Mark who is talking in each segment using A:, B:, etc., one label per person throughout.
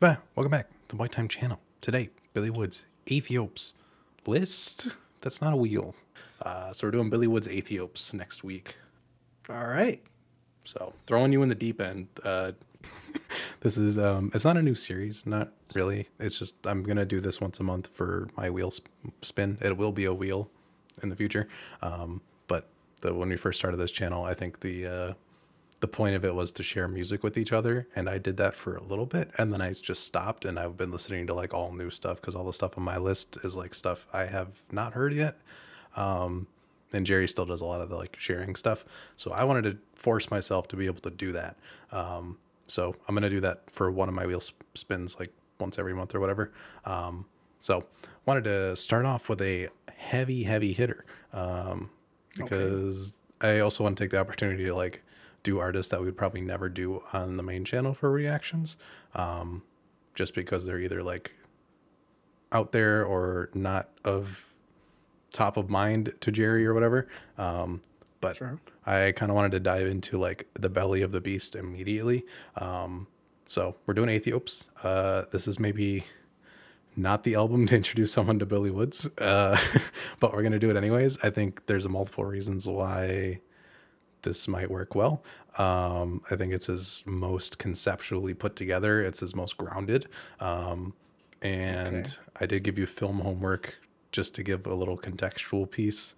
A: Welcome back to the White Time channel. Today, Billy Wood's Aethiopes list. That's not a wheel. So we're doing Billy Wood's Aethiopes next week.
B: All right.
A: So throwing you in the deep end. This is it's not a new series, not really. It's just I'm gonna do this once a month for my wheel spin. It will be a wheel in the future. But when we first started this channel, I think the point of it was to share music with each other, and I did that for a little bit, and then I just stopped, and I've been listening to like all new stuff because all the stuff on my list is like stuff I have not heard yet. And Jerry still does a lot of the like sharing stuff, so I wanted to force myself to be able to do that. So I'm gonna do that for one of my wheel spins like once every month or whatever. So wanted to start off with a heavy hitter, because I also want to take the opportunity to like do artists that we would probably never do on the main channel for reactions, just because they're either like out there or not of top of mind to Jerry or whatever. But sure. I kind of wanted to dive into like the belly of the beast immediately. So we're doing Aethiopes. This is maybe not the album to introduce someone to Billy Woods, but we're going to do it anyways. I think there's multiple reasons why this might work well. I think it's his most conceptually put together. It's his most grounded. And I did give you film homework just to give a little contextual piece.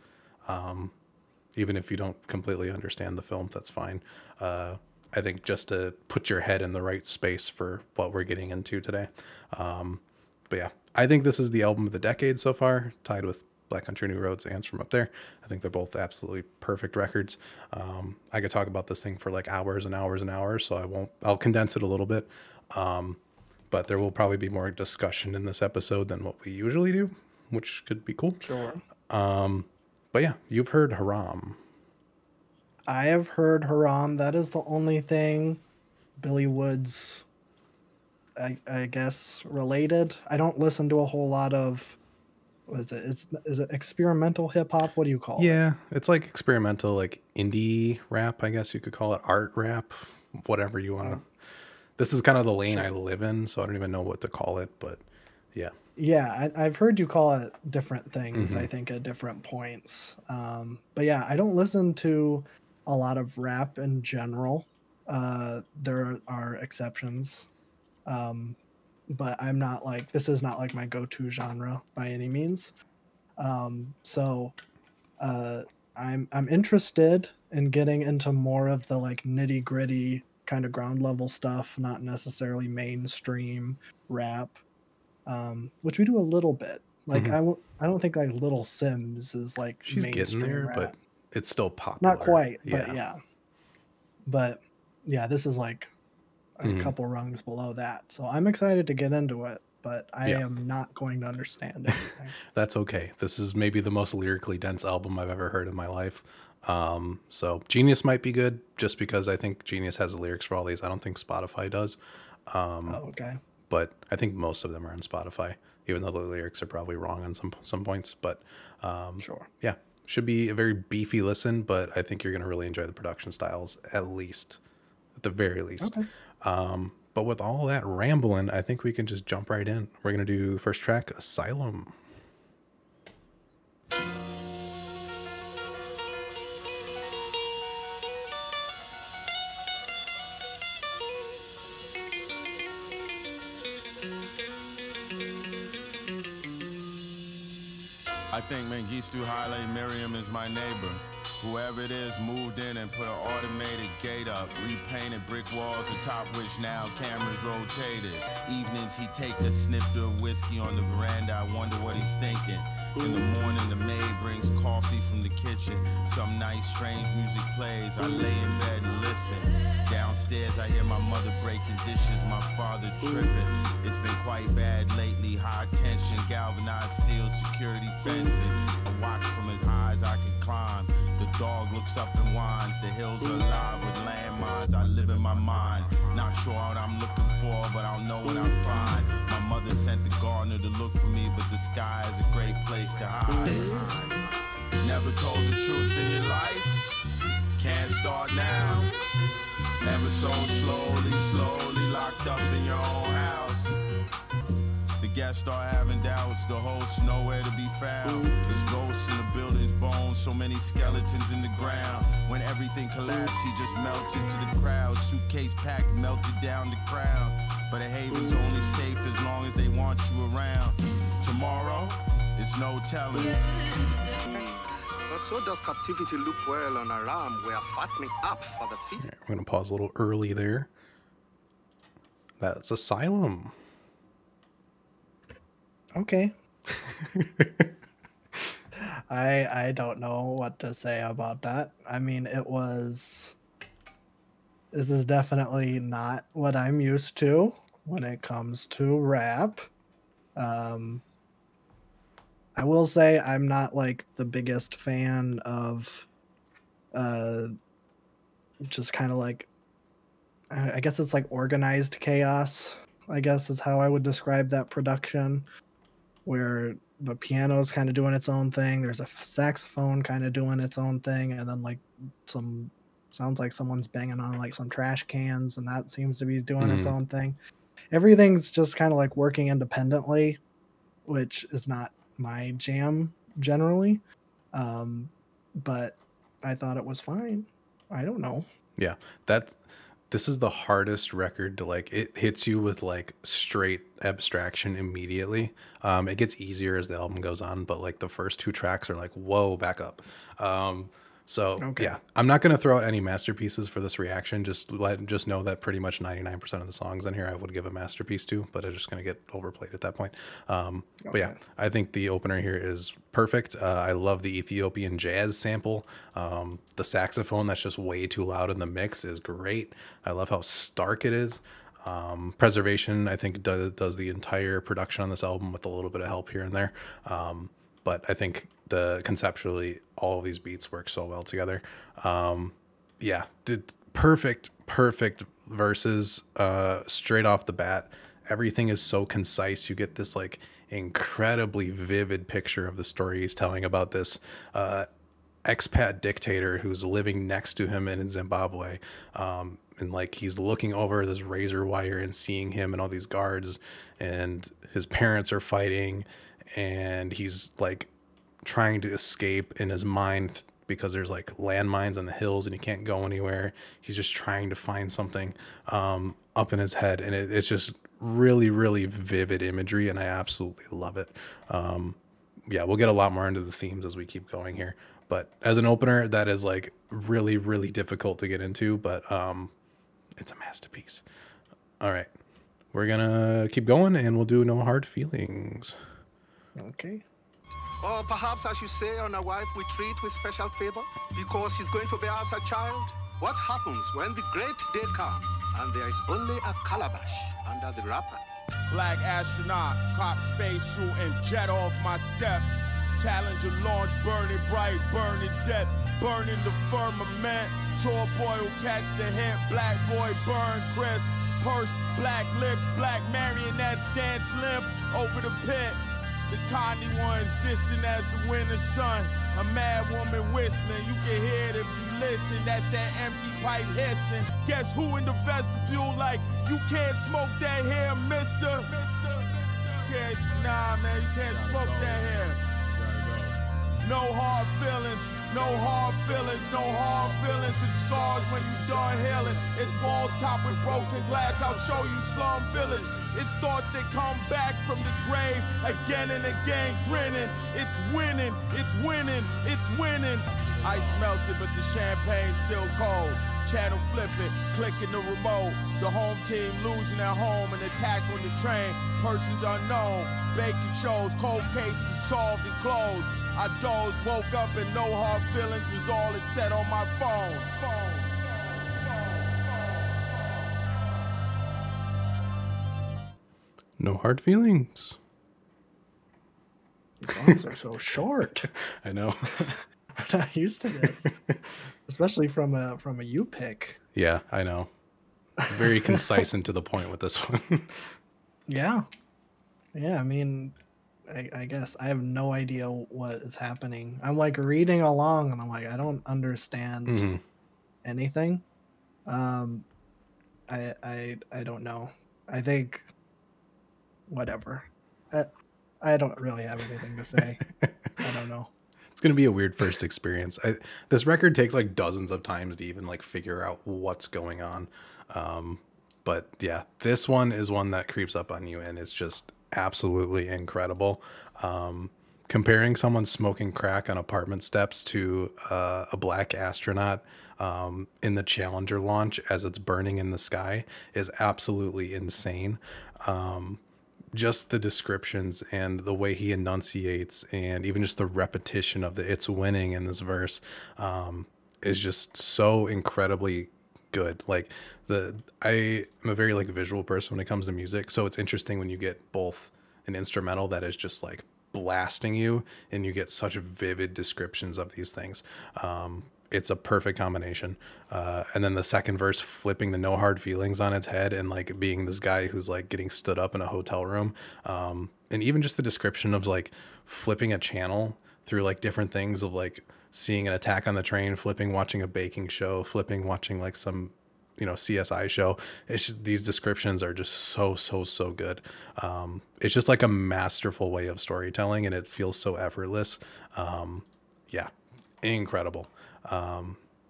A: Even if you don't completely understand the film, that's fine. I think just to put your head in the right space for what we're getting into today. But yeah, I think this is the album of the decade so far, tied with Black Country New Roads, Ants from Up There. I think they're both absolutely perfect records. I could talk about this thing for like hours and hours and hours, so I'll condense it a little bit. But there will probably be more discussion in this episode than what we usually do, which could be cool.
B: Sure.
A: But yeah, you've heard Haram.
B: I have heard Haram. That is the only thing Billy Woods, I guess, related. I don't listen to a whole lot of, what is it? Is it experimental hip hop? What do you call it?
A: Yeah, it's like experimental, like indie rap, I guess you could call it, art rap, whatever you want to. This is kind of the lane I live in, so I don't even know what to call it, but yeah.
B: Yeah, I've heard you call it different things, I think, at different points. But yeah, I don't listen to a lot of rap in general. There are exceptions. But I'm not like, this is not like my go-to genre by any means. So I'm interested in getting into more of the like nitty-gritty kind of ground level stuff, not necessarily mainstream rap. Which we do a little bit. Like I don't think like Little Sims is like
A: she's getting there, rap. But it's still popular.
B: Not quite, but yeah. But yeah, this is like a couple rungs below that. So I'm excited to get into it, but I am not going to understand anything.
A: That's okay. This is maybe the most lyrically dense album I've ever heard in my life. So Genius might be good just because I think Genius has the lyrics for all these. I don't think Spotify does.
B: Okay.
A: But I think most of them are on Spotify, even though the lyrics are probably wrong on some points. But
B: sure.
A: Yeah, should be a very beefy listen, but I think you're going to really enjoy the production styles, at the very least.
B: Okay.
A: But with all that rambling, I think we can just jump right in. We're going to do first track, Asylum.
C: I think Mengistu Haile Miriam is my neighbor. Whoever it is moved in and put an automated gate up, repainted brick walls atop which now cameras rotated. Evenings he take a snifter of whiskey on the veranda, I wonder what he's thinking. In the morning the maid brings coffee from the kitchen. Some nice strange music plays, I lay in bed and listen. Downstairs I hear my mother breaking dishes, my father tripping. It's been quite bad lately, high tension, galvanized steel security fencing. I watch from as high as I can climb. The dog looks up and whines, the hills are alive with landmines. I live in my mind, not sure what I'm looking for, but I'll know when I find. My mother sent the gardener to look for me, but the sky is a great place to hide. Never told the truth in your life, can't start now. Ever so slowly locked up in your own house. cats start having doubts, the host nowhere to be found. There's ghosts in the building's bones, so many skeletons in the ground. When everything collapsed, he just melted to the crowd. Suitcase packed, melted down the crowd. But a haven's only safe as long as they want you around. Tomorrow, it's no telling.
D: But so does captivity look well on a ram. We are fattening up for the feast.
A: Right, we're gonna pause a little early there. That's Asylum.
B: Okay. I don't know what to say about that. I mean, this is definitely not what I'm used to when it comes to rap. I will say I'm not like the biggest fan of just kind of like, I guess it's like organized chaos, I guess is how I would describe that production, where the piano's kind of doing its own thing, there's a saxophone kind of doing its own thing, and then like sounds like someone's banging on like some trash cans, and that seems to be doing its own thing. Everything's just kind of like working independently, which is not my jam generally. But I thought it was fine. I don't know.
A: Yeah, this is the hardest record to like, it hits you with like straight abstraction immediately. It gets easier as the album goes on, but like the first two tracks are like, whoa, back up. Okay. Yeah, I'm not going to throw out any masterpieces for this reaction. Just know that pretty much 99% of the songs in here I would give a masterpiece to, but it's just going to get overplayed at that point. But yeah, I think the opener here is perfect. I love the Ethiopian jazz sample. The saxophone that's just way too loud in the mix is great. I love how stark it is. Preservation, I think, does the entire production on this album with a little bit of help here and there. But I think conceptually all of these beats work so well together. Yeah, perfect verses straight off the bat. Everything is so concise. You get this like incredibly vivid picture of the story he's telling about this expat dictator who's living next to him in Zimbabwe. And like he's looking over this razor wire and seeing him and all these guards, and his parents are fighting, and he's like trying to escape in his mind because there's like landmines on the hills and he can't go anywhere. He's just trying to find something up in his head, and it's just really vivid imagery, and I absolutely love it. Yeah, we'll get a lot more into the themes as we keep going here, but as an opener, that is like really difficult to get into, but it's a masterpiece. All right, we're gonna keep going and we'll do No Hard Feelings.
B: Okay.
D: Or perhaps I should say on a wife we treat with special favor because she's going to bear us a child. What happens when the great day comes and there is only a calabash under the wrapper?
C: Black astronaut, cop spacesuit and jet off my steps. Challenger launch, burning bright, burning dead, burning the firmament. Chore boy will catch the hint, black boy burn crisp. Purse, black lips, black marionettes dance limp over the pit. The Connie one's distant as the winter sun. A mad woman whistling, you can hear it if you listen. That's that empty pipe hissing. Guess who in the vestibule like, you can't smoke that hair, mister? Nah, man, you can't smoke that hair. No hard feelings, no hard feelings, no hard feelings. It scars when you done healing. It's walls topped with broken glass. I'll show you slum village. It's thoughts that come back from the grave again and again, grinning. It's winning, it's winning, it's winning. Ice melted, but the champagne's still cold. Channel flipping, clicking the remote. The home team losing at home and attack on the train. Persons unknown, baking shows, cold cases solved and closed. I dozed, woke up and no hard feelings was all it said on my phone.
A: No hard feelings.
B: These songs are so short.
A: I know.
B: I'm not used to this, especially from a you pick.
A: Yeah, I know. Very concise and to the point with this one.
B: Yeah. I mean, I guess I have no idea what is happening. I'm like reading along and I'm like, I don't understand anything. I don't know. I think whatever. I don't really have anything to say. I don't know.
A: It's going to be a weird first experience. This record takes like dozens of times to even like figure out what's going on. But yeah, this one is one that creeps up on you, and it's just absolutely incredible. Comparing someone smoking crack on apartment steps to a black astronaut in the Challenger launch as it's burning in the sky is absolutely insane. Just the descriptions and the way he enunciates, and even just the repetition of the "it's winning" in this verse is just so incredibly good. Like I am a very like visual person when it comes to music, so it's interesting when you get both an instrumental that is just like blasting you, and you get such vivid descriptions of these things. It's a perfect combination. And then the second verse flipping the "no hard feelings" on its head, and like being this guy who's like getting stood up in a hotel room. And even just the description of like flipping a channel through like different things, of like seeing an attack on the train, flipping, watching a baking show, flipping, watching like some, CSI show. It's just, these descriptions are just so good. It's just like a masterful way of storytelling, and it feels so effortless. Yeah, incredible.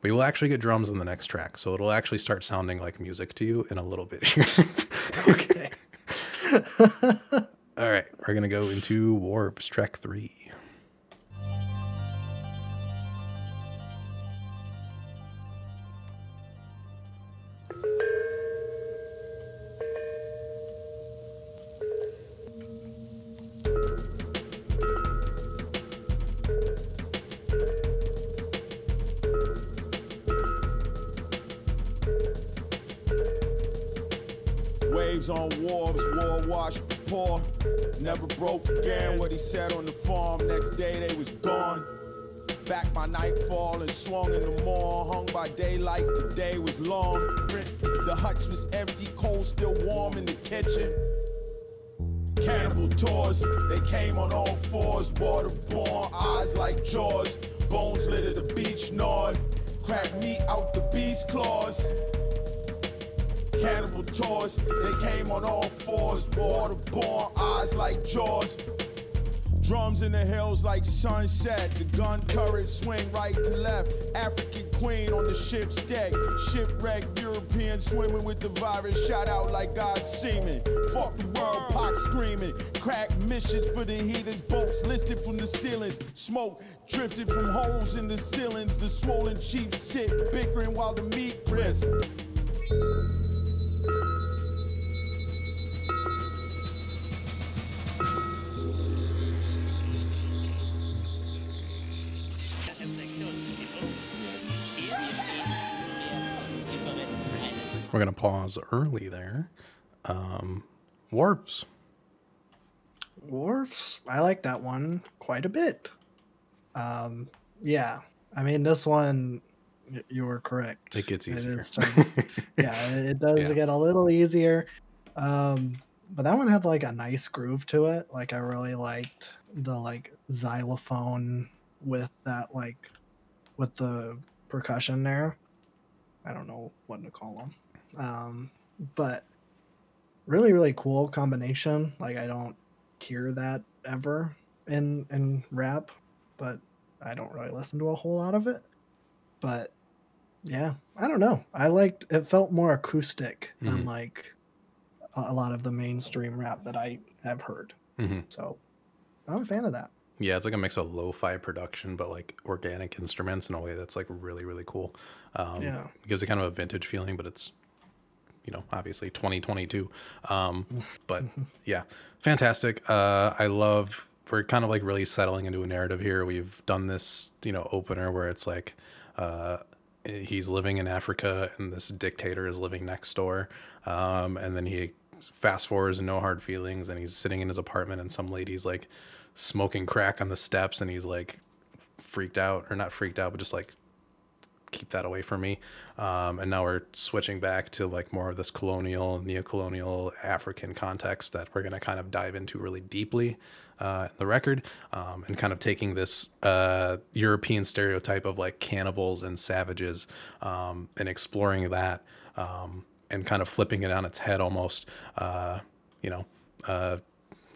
A: We will actually get drums in the next track, so it'll actually start sounding like music to you in a little bit here.
B: Okay.
A: All right, we're gonna go into Warps, track 3.
C: Waves on wharves, war washed the poor. Never broke again what he said on the farm. Next day they was gone. Back by nightfall and swung in the morn. Hung by daylight, the day was long. The huts was empty, cold still warm in the kitchen. Cannibal tours, they came on all fours. Waterborne, eyes like jaws. Bones litter the beach, gnawed. Crack meat out the beast claws. Cannibal tours, they came on all fours. Waterborne, eyes like jaws. Drums in the hills like sunset. The gun turret swing right to left. African queen on the ship's deck. Shipwrecked European swimming with the virus. Shot out like God's semen. Fuck the world, Pac screaming. Crack missions for the heathens. Boats listed from the stealings. Smoke drifted from holes in the ceilings. The swollen chiefs sit bickering while the meat crisp.
A: We're gonna pause early there. Warps.
B: Wharfs, I like that one quite a bit. Yeah, I mean, this one, you were correct.
A: It gets easier.
B: Yeah, it does get a little easier. But that one had like a nice groove to it. Like I really liked the like xylophone with that, like with the percussion there. I don't know what to call them. But really, really cool combination. Like I don't hear that ever in rap, but I don't really listen to a whole lot of it. But yeah, I don't know. I liked it. Felt more acoustic than like a lot of the mainstream rap that I have heard. So I'm a fan of that.
A: Yeah, it's like a mix of lo-fi production, but like organic instruments in a way that's like really, really cool. It gives it kind of a vintage feeling, but it's, obviously 2022. But yeah, fantastic. I love, we're kind of like really settling into a narrative here. We've done this, opener where it's like, he's living in Africa and this dictator is living next door. And then he fast forwards and no hard feelings, and he's sitting in his apartment and some lady's like smoking crack on the steps, and he's like freaked out, or not freaked out, but just like, keep that away from me. And now we're switching back to like more of this colonial, neo-colonial African context that we're going to kind of dive into really deeply in the record, and kind of taking this European stereotype of like cannibals and savages, and exploring that, and kind of flipping it on its head almost,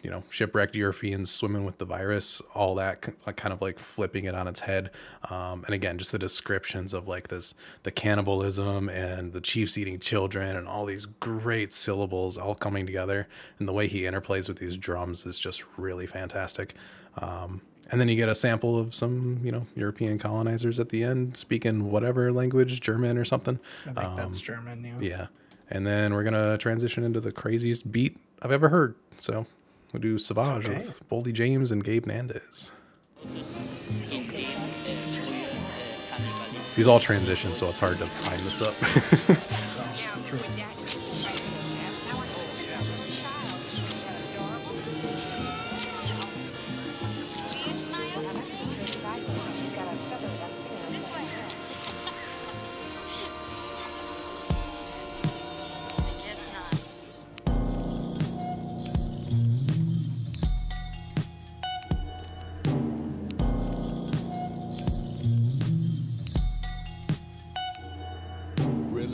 A: you know, shipwrecked Europeans swimming with the virus, all that kind of like flipping it on its head. And again, just the descriptions of like the cannibalism and the chiefs eating children and all these great syllables all coming together. And the way he interplays with these drums is just really fantastic. And then you get a sample of some, you know, European colonizers at the end speaking whatever language, German or something.
B: I think that's German.
A: Yeah. And then we're going to transition into the craziest beat I've ever heard. So we'll do Sauvage with Boldy James and Gabe Nandez. These all transition, so it's hard to line this up.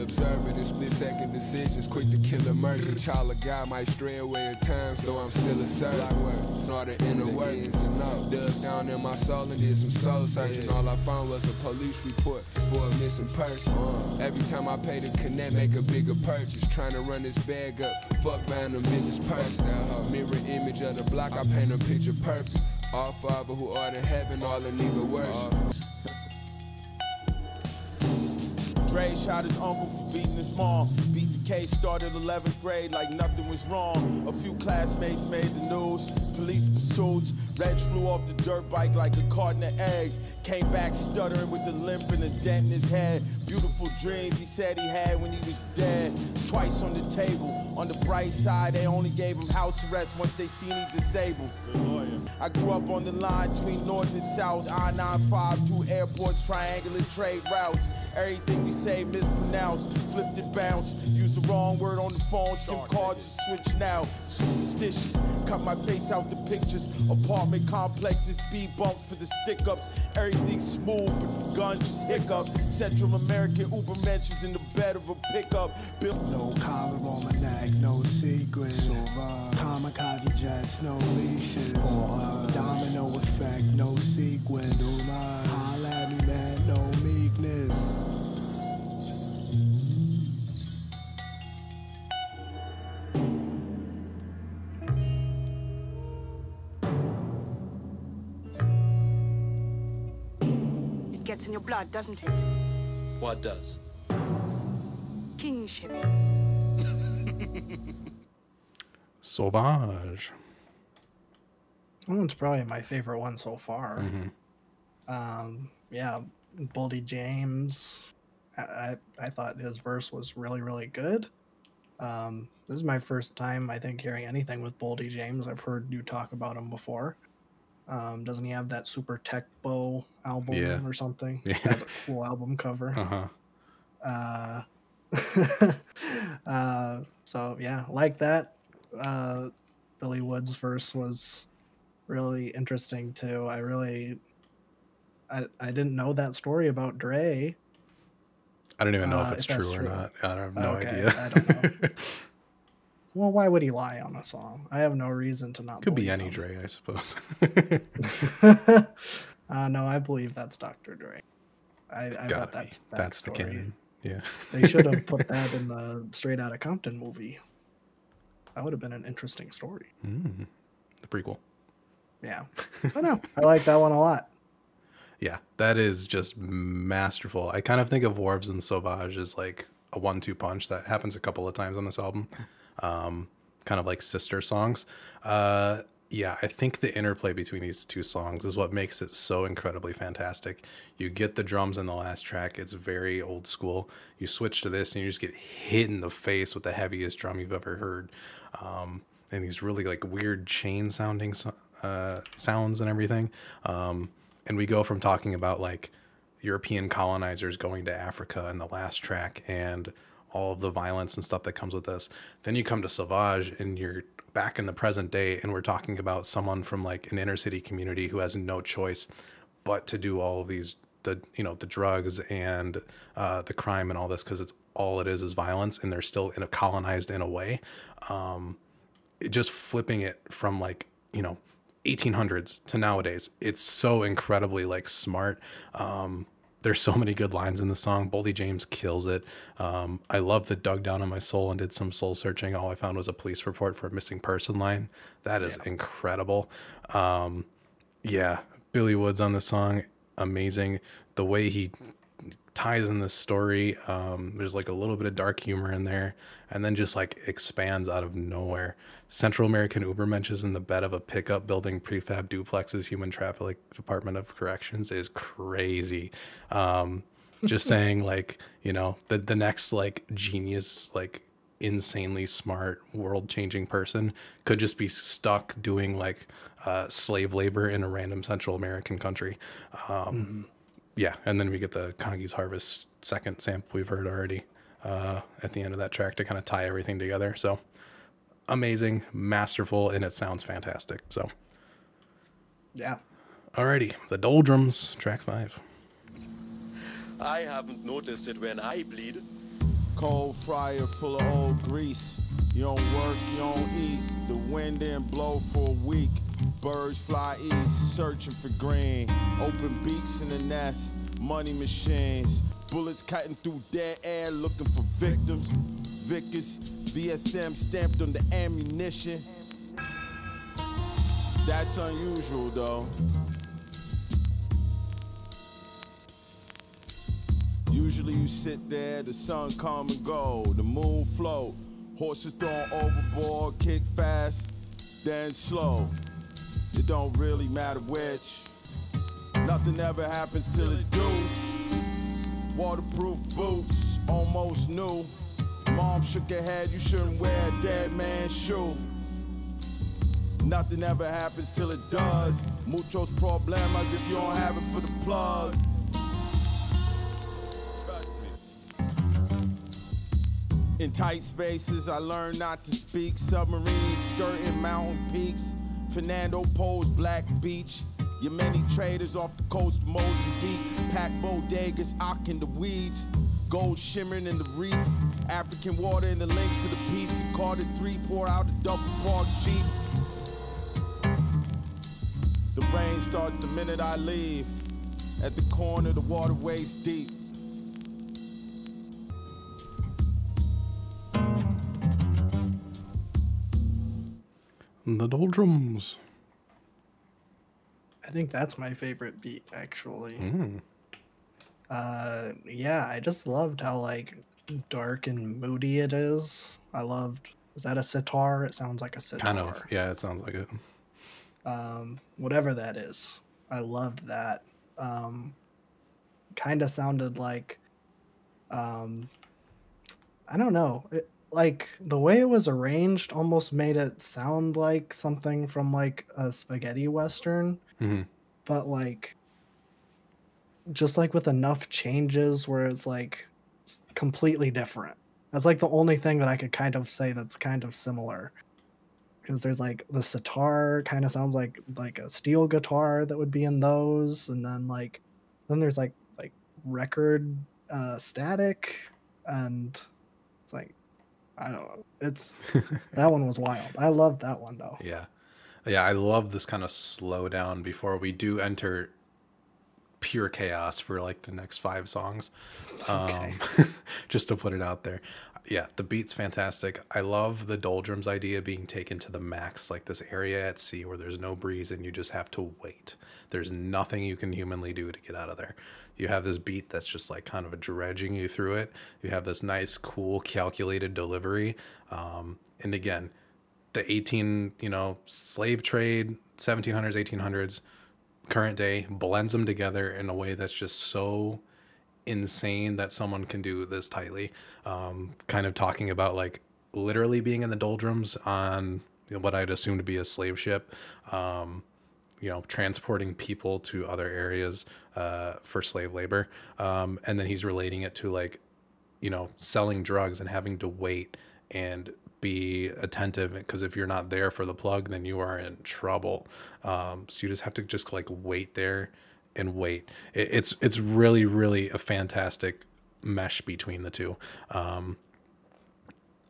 E: Observing the split-second decisions, quick to kill a murder. Child of God might stray away at times, though I'm still a servant. Saw the inner workings, dug down in my soul and did some soul searching. All I found was a police report for a missing person. Every time I pay to connect, make a bigger purchase. Trying to run this bag up, fuck buying them bitches purses. Mirror image of the block, I paint a picture perfect. Our Father who art in heaven, all in need of worship.
C: Dre shot his uncle for beating his mom. Beat the case, started 11th grade like nothing was wrong. A few classmates made the news. Police pursuits. Reg flew off the dirt bike like a carton of eggs. Came back stuttering with a limp and a dent in his head. Beautiful dreams he said he had when he was dead. Twice on the table. On the bright side, they only gave him house arrest once they seen he disabled. Good lawyer. I grew up on the line between north and south. I-95, 2 airports, triangular trade routes. Everything we say mispronounced, flipped and bounced. Use the wrong word on the phone, SIM cards are switching out. Superstitious, cut my face out the pictures. Apartment complexes, speed bumps for the stick-ups. Everything smooth, but the gun just hiccup. Central American Uber mentions in the bed of a pickup.
E: No collar on my neck, no secret. Kamikaze jets, no leashes. Domino effect, no sequence. Holla at me, man, no meekness.
F: It gets in your blood, doesn't it?
G: What does?
F: Kingship.
A: Sauvage.
B: That one's probably my favorite one so far.
A: Mm-hmm.
B: Yeah, Boldy James. I thought his verse was really, really good. This is my first time, I think, hearing anything with Boldy James. I've heard you talk about him before. Doesn't he have that Super Tech Bow album or something?
A: Yeah.
B: That's a cool album cover. So yeah, like that. Billy Wood's verse was really interesting too. I didn't know that story about Dre.
A: I don't even know if it's true or not. I have no idea.
B: I don't know. Well, why would he lie on a song? I have no reason to not.
A: Could be
B: believe
A: any
B: him.
A: Dre, I suppose.
B: No, I believe that's Dr. Dre. I bet
A: That's the
B: backstory.
A: canon. Yeah.
B: They should have put that in the Straight Outta Compton movie. That would have been an interesting story.
A: The prequel.
B: Yeah. I know. I like that one a lot.
A: Yeah, that is just masterful. I kind of think of Warbs and Sauvage as like a 1-2 punch that happens a couple of times on this album. Kind of like sister songs. Yeah, I think the interplay between these two songs is what makes it so incredibly fantastic. You get the drums in the last track. It's very old school. You switch to this and you just get hit in the face with the heaviest drum you've ever heard. And these really like weird chain sounding sounds and everything. And we go from talking about like European colonizers going to Africa in the last track and all of the violence and stuff that comes with this. Then you come to Sauvage and you're back in the present day and we're talking about someone from like an inner city community who has no choice but to do all of these, the drugs and the crime and all this, because it's all it is violence, and they're still colonized in a way. just flipping it from like, 1800s to nowadays. It's so incredibly like smart. There's so many good lines in the song. Boldy James kills it. I love the dug down on my soul and did some soul searching. All I found was a police report for a missing person line. That is incredible. Yeah, Billy Woods on the song, amazing. The way he ties in this story, there's like a little bit of dark humor in there, and then just like expands out of nowhere. Central American Ubermensch is in the bed of a pickup building prefab duplexes, human traffic Department of Corrections is crazy. Just saying, like, the next like genius, like insanely smart, world changing person could just be stuck doing like slave labor in a random Central American country. Yeah, and then we get the Congi's Harvest second sample we've heard already at the end of that track to kind of tie everything together. So amazing, masterful, and it sounds fantastic. So
B: yeah.
A: Alrighty, the Doldrums, track 5.
G: I haven't noticed it when I bleed.
C: Cold fryer full of old grease. You don't work, you don't eat. The wind didn't blow for a week. Birds fly east, searching for green. Open beaks in the nest, money machines. Bullets cutting through dead air, looking for victims. Vickers, VSM stamped on the ammunition. That's unusual though. Usually you sit there, the sun come and go, the moon float, horses thrown overboard, kick fast, then slow. It don't really matter which. Nothing ever happens till it do. Waterproof boots, almost new. Mom shook her head, you shouldn't wear a dead man's shoe. Nothing ever happens till it does. Muchos problemas if you don't have it for the plug. In tight spaces, I learned not to speak. Submarines skirting mountain peaks. Fernando Po's Black Beach. Your many traders off the coast of Mozambique. Pack bodegas, ock in the weeds. Gold shimmering in the reef. African water in the links of the piece. The Carter 3 pour out a double park Jeep. The rain starts the minute I leave. At the corner, the water waist deep.
A: The Doldrums.
B: I think that's my favorite beat, actually. Yeah, I just loved how like dark and moody it is. I loved. Is that a sitar? It sounds like a sitar.
A: Kind of. Yeah, it sounds like it.
B: Whatever that is, I loved that. Kind of sounded like, I don't know. Like the way it was arranged almost made it sound like something from like a spaghetti western, but like just like with enough changes where it's like completely different. That's like the only thing that I could kind of say that's kind of similar, because there's like the sitar kind of sounds like a steel guitar that would be in those, and then there's like record static, and it's like, I don't know. It's that one was wild. I loved that one though.
A: Yeah. I love this kind of slow down before we do enter pure chaos for like the next 5 songs.
B: Okay.
A: Just to put it out there. Yeah, the beat's fantastic. I love the Doldrums idea being taken to the max, like this area at sea where there's no breeze and you just have to wait. There's nothing you can humanly do to get out of there. You have this beat that's just like kind of dredging you through it. You have this nice, cool, calculated delivery. And again, the slave trade, 1700s, 1800s, current day, blends them together in a way that's just so insane that someone can do this tightly. Kind of talking about like literally being in the doldrums on what I'd assume to be a slave ship, transporting people to other areas for slave labor. And then he's relating it to like, selling drugs and having to wait and be attentive, because if you're not there for the plug, then you are in trouble. So you just have to just like wait there and wait. It's really, really a fantastic mesh between the two.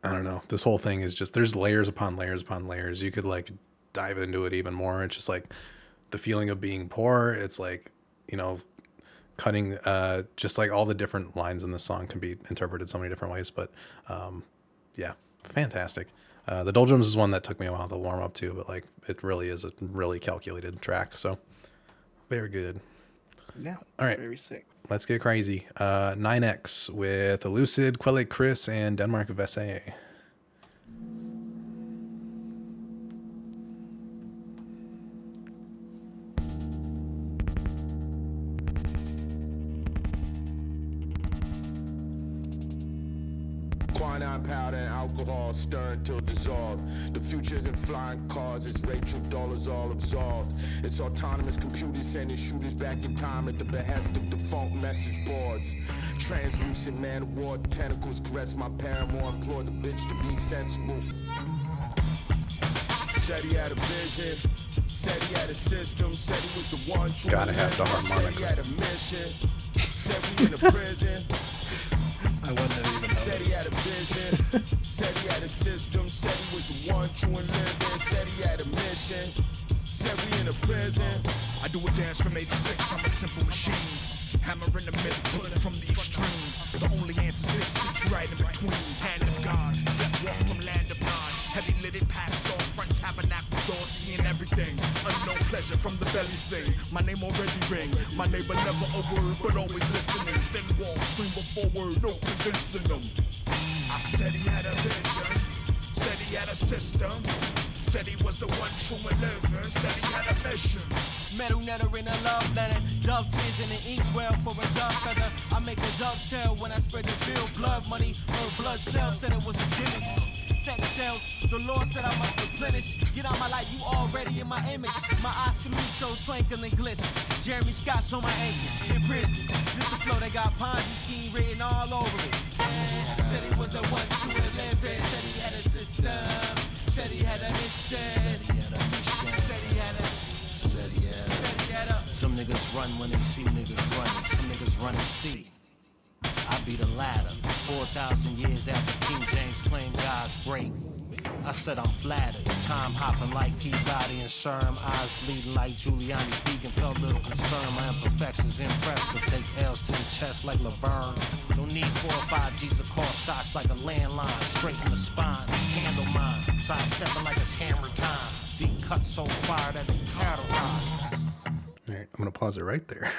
A: I don't know. This whole thing is just, there's layers upon layers upon layers. You could like dive into it even more. It's just like the feeling of being poor. It's like, you know, cutting, just like all the different lines in the song can be interpreted so many different ways. But yeah, fantastic. The Doldrums is one that took me a while to warm up to, but like it really is a really calculated track. So very good.
B: Yeah.
A: All right.
B: Very sick.
A: Let's get crazy. 9X with Elucid, Quelle Chris, and Denmark Vesse.
C: Quinine powder and alcohol stirring till dissolved. The future isn't flying cars, it's Rachel dollars all absolved. It's autonomous computers sending shooters back in time at the behest of defunct message boards. Translucent man of war tentacles caress my paramour, implore the bitch to be sensible. Said he had a vision, said he had a system, said he was the one true.
A: Gotta have the harmonica.
C: Said he had a mission, said we in a prison.
B: I wouldn't have even
C: Said he had a vision, said he had a system, said he was the one true and living, said he had a mission, said we in a prison.
H: I do a dance from 86, I'm a simple machine. Hammer in the middle, pulling from the extreme. The only answer is sit right in between. Hand of God, step walk from land of nod. Heavy lidded past door, front tabernacle door, seeing everything. Unknown pleasure from the belly sing. My name already ring. My neighbor never a word, but always listening. Thin wall, scream before word, no convincing them. I said he had a vision, said he had a system. Said he was the one true and living, said he had a mission.
I: Metal netter in a love letter, dove tears in the inkwell for a dove feather. I make a dovetail when I spread the bill. Blood money, her blood cells said it was a gimmick. Sex cells, the Lord said I must replenish. Get out my light, you already in my image. My Oscar so twinkle and glisten. Jeremy Scott's on my ankle, in prison. This the flow that got Ponzi scheme written all over it. Said he was the one true and living, said he had a system. Said he had a mission. Said he had a mission. Said he had a. Said he had a.
J: Some niggas run when they see niggas running. Some niggas run and see. I be the latter. 4,000 years after King James claimed God's great. I said I'm flattered. Time hopping like Peabody and Sherm. Eyes bleeding like Giuliani. Vegan felt little concern. My imperfections impressive. Take L's to the chest like Laverne. Don't need 4 or 5 G's to call shots like a landline. Straight in the spine. Handle mine. Side stepping like it's hammer time. Deep cut so fire that it cauterizes.
A: All right, I'm going to pause it right there.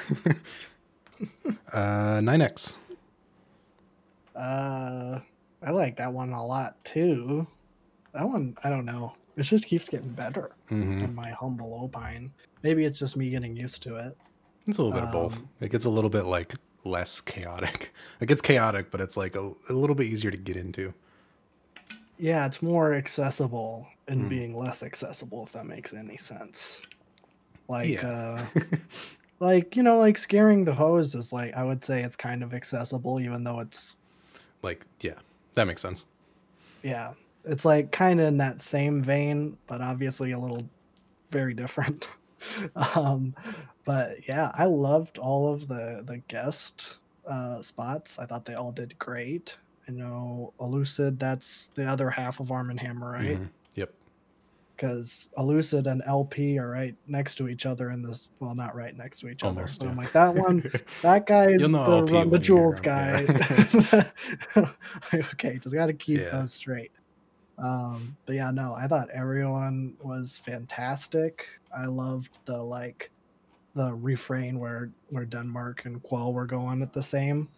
A: 9X.
B: I like that one a lot too. That one, I don't know. It just keeps getting better in my humble opine. Maybe it's just me getting used to it.
A: It's a little bit of both. It gets a little bit like less chaotic. It gets chaotic, but it's like a little bit easier to get into.
B: Yeah, it's more accessible and being less accessible, if that makes any sense. Like, like, you know, like Scaring the Hose is like, I would say it's kind of accessible, even though it's
A: like, yeah, that makes sense.
B: Yeah, it's like kind of in that same vein, but obviously a little very different. But yeah, I loved all of the guest spots. I thought they all did great. I know Elucid, that's the other half of Arm & Hammer, right?
A: Yep.
B: Because Elucid and LP are right next to each other in this. Well, not right next to each
A: Almost,
B: other. But
A: yeah.
B: I'm like, that one, that guy is the Jules guy. Yeah. Okay, just got to keep those straight. But yeah, no, I thought everyone was fantastic. I loved the refrain where Denmark and Quell were going at the same,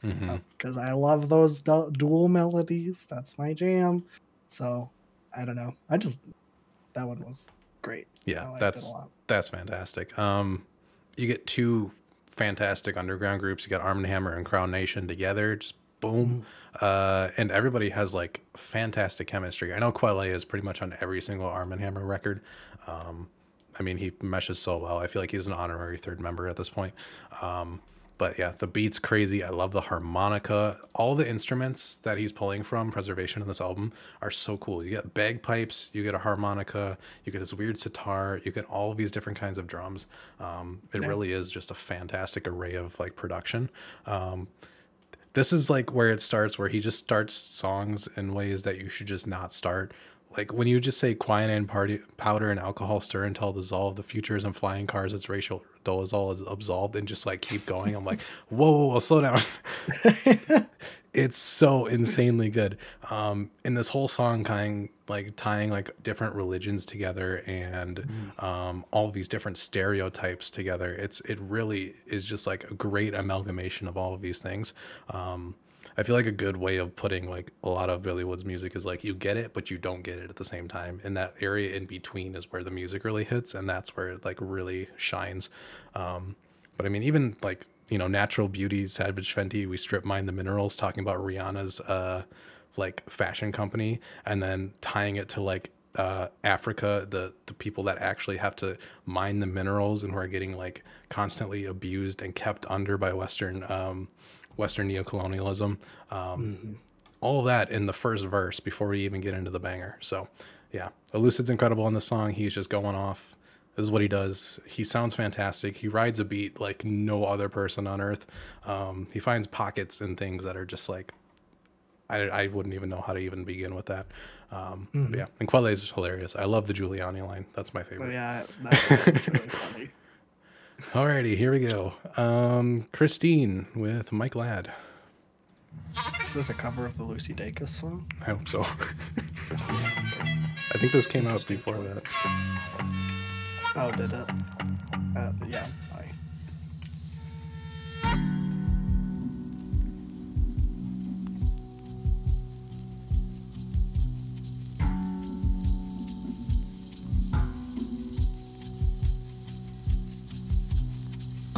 B: because I love those dual melodies. That's my jam. So I don't know. That one was great.
A: Yeah, that's fantastic. You get two fantastic underground groups. You got Arm & Hammer and Crown Nation together. Just boom. And everybody has like fantastic chemistry. I know Quelle is pretty much on every single Arm & Hammer record. I mean, he meshes so well. I feel like he's an honorary third member at this point. But yeah, the beat's crazy. I love the harmonica. All the instruments that he's pulling from Preservation in this album are so cool. You get bagpipes, you get a harmonica, you get this weird sitar, you get all of these different kinds of drums. It really is just a fantastic array of like production. this is like where it starts, where he just starts songs in ways that you should just not start. Like when you just say quinine, party powder, and alcohol stir until dissolved, the future isn't flying cars, it's racial dolazol is absolved, and just like keep going. I'm like, whoa, slow down. It's so insanely good. In this whole song tying like different religions together and all of these different stereotypes together. It really is just like a great amalgamation of all of these things. I feel like a good way of putting like a lot of Billy Wood's music is like you get it, but you don't get it at the same time. And that area in between is where the music really hits, and that's where it like really shines. But I mean, even like, you know, Natural Beauty, Savage Fenty, We Strip Mine the Minerals, talking about Rihanna's like fashion company, and then tying it to like Africa, the people that actually have to mine the minerals and who are getting like constantly abused and kept under by Western neocolonialism. All of that in the first verse before we even get into the banger. So yeah, Elucid's incredible in the song. He's just going off. This is what he does. He sounds fantastic. He rides a beat like no other person on earth. He finds pockets and things that are just like, I wouldn't even know how to even begin with that. But yeah, and Quelle is hilarious. I love the Giuliani line. That's my favorite.
B: Oh, yeah, that's really funny.
A: Alrighty, here we go. Christine with Mike Ladd.
B: Is this a cover of the Lucy Dacus song?
A: I hope so. I think this came out before that.
B: Oh, did it? Yeah, sorry.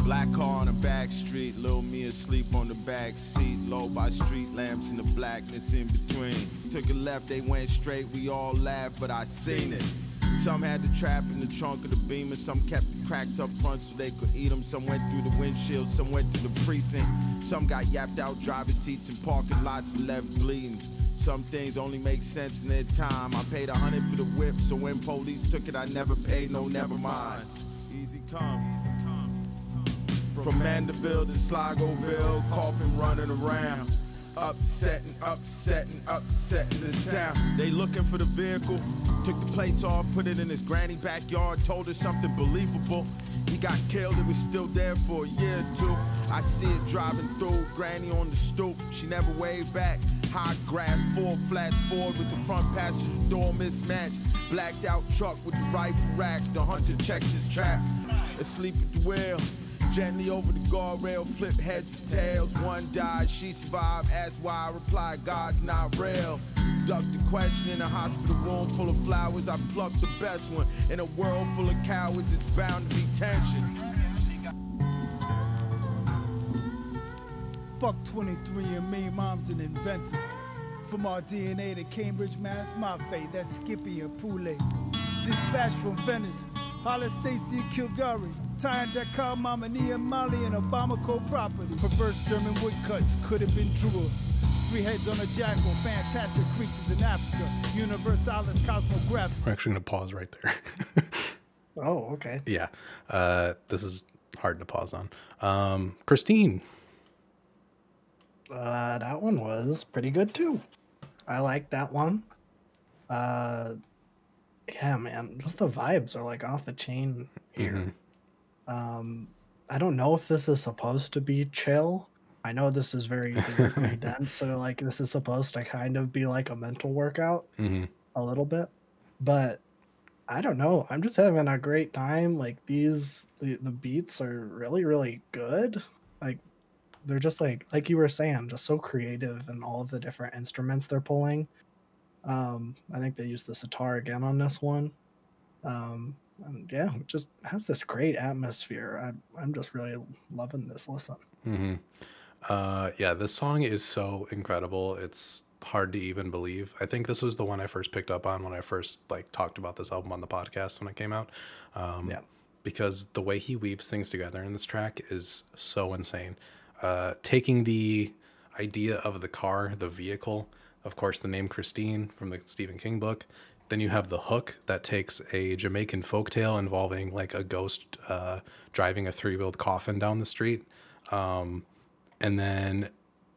C: Black car on a back street, little me asleep on the back seat, low by street lamps in the blackness in between. Took a left, they went straight, we all laughed, but I seen it. Some had the trap in the trunk of the Beamer, some kept the cracks up front so they could eat them. Some went through the windshield, some went to the precinct. Some got yapped out driver's seats and parking lots and left bleeding. Some things only make sense in their time. I paid $100 for the whip, so when police took it, I never paid, no, never mind. Easy come, easy come. From Mandeville to Sligoville, coughing, running around. Upsetting the town. They looking for the vehicle. Took the plates off, put it in his granny backyard, told her something believable. He got killed, it was still there for a year or two. I see it driving through, granny on the stoop. She never waved back. High grass, 4 flats forward with the front passenger door mismatched. Blacked out truck with the rifle rack. The hunter checks his traps. Asleep at the wheel. Gently over the guardrail, flip heads and tails. One died, she survived. Asked why, I replied, God's not real. Ducked the question in a hospital room full of flowers. I plucked the best one. In a world full of cowards, it's bound to be tension.
K: Fuck 23andMe, mom's an inventor. From our DNA to Cambridge, Mass, my fate, that's Skippy and Poulet. Dispatch from Venice, Hollis, Stacy, Kilgary. Tying Dakar, Mama Nia, Mali, and Obama co-property. Perverse German woodcuts could have been truer. 3 heads on a jackal, fantastic creatures in Africa. Universalis cosmographic.
A: We're actually going to pause right there.
B: Oh, okay.
A: Yeah. This is hard to pause on. Christine.
B: That one was pretty good too. I like that one. Yeah, man, just the vibes are like off the chain here. I don't know if this is supposed to be chill. I know this is very lyrically dense, so like this is supposed to kind of be like a mental workout a little bit. But I don't know. I'm just having a great time. Like the beats are really, really good. Like they're just like you were saying, just so creative and all of the different instruments they're pulling. I think they used the sitar again on this one. And yeah, it just has this great atmosphere. I'm just really loving this listen.
A: Yeah, this song is so incredible. It's hard to even believe. I think this was the one I first picked up on when I first like talked about this album on the podcast when it came out. Yeah, because the way he weaves things together in this track is so insane. Taking the idea of the car, the vehicle, of course, the name Christine from the Stephen King book. Then you have the hook that takes a Jamaican folktale involving like a ghost driving a 3-wheeled coffin down the street. And then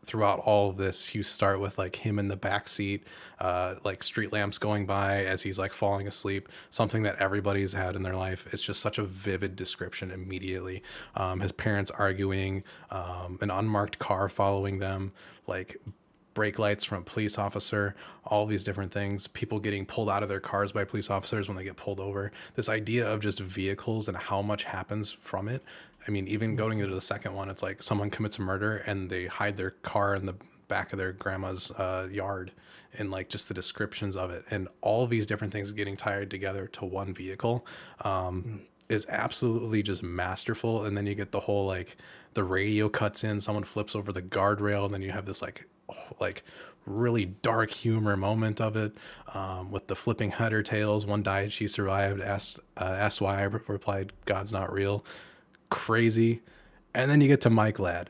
A: throughout all of this, you start with like him in the back seat, like street lamps going by as he's like falling asleep, something that everybody's had in their life. It's just such a vivid description immediately. His parents arguing, an unmarked car following them, like brake lights from a police officer, all these different things, people getting pulled out of their cars by police officers when they get pulled over. This idea of just vehicles and how much happens from it. I mean, even going into the second one, it's like someone commits a murder and they hide their car in the back of their grandma's yard, and like just the descriptions of it and all of these different things getting tied together to one vehicle is absolutely just masterful. And then you get the whole, like, the radio cuts in, someone flips over the guardrail, and then you have this like really dark humor moment of it, with the flipping header tails. One died, she survived, asked why, I replied, God's not real. Crazy. And then you get to Mike Ladd.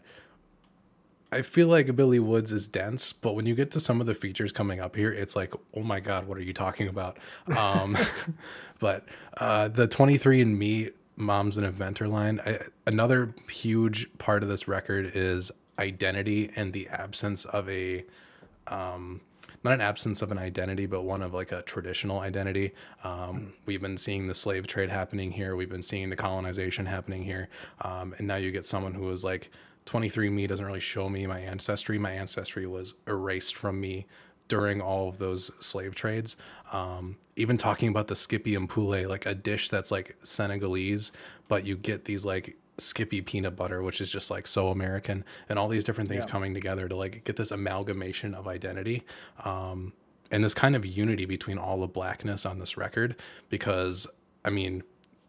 A: I feel like Billy Woods is dense, but when you get to some of the features coming up here, it's like, oh my God, what are you talking about? But the 23andMe Mom's an Inventor line, another huge part of this record is identity and the absence of a not an absence of an identity, but one of like a traditional identity. We've been seeing the slave trade happening here. We've been seeing the colonization happening here. And now you get someone who is like, 23andMe doesn't really show me my ancestry. My ancestry was erased from me during all of those slave trades. Even talking about the Skippy and Poulet, like a dish that's like Senegalese, but you get these like Skippy peanut butter, which is just like so American, and all these different things coming together to like get this amalgamation of identity, and this kind of unity between all of blackness on this record. Because I mean,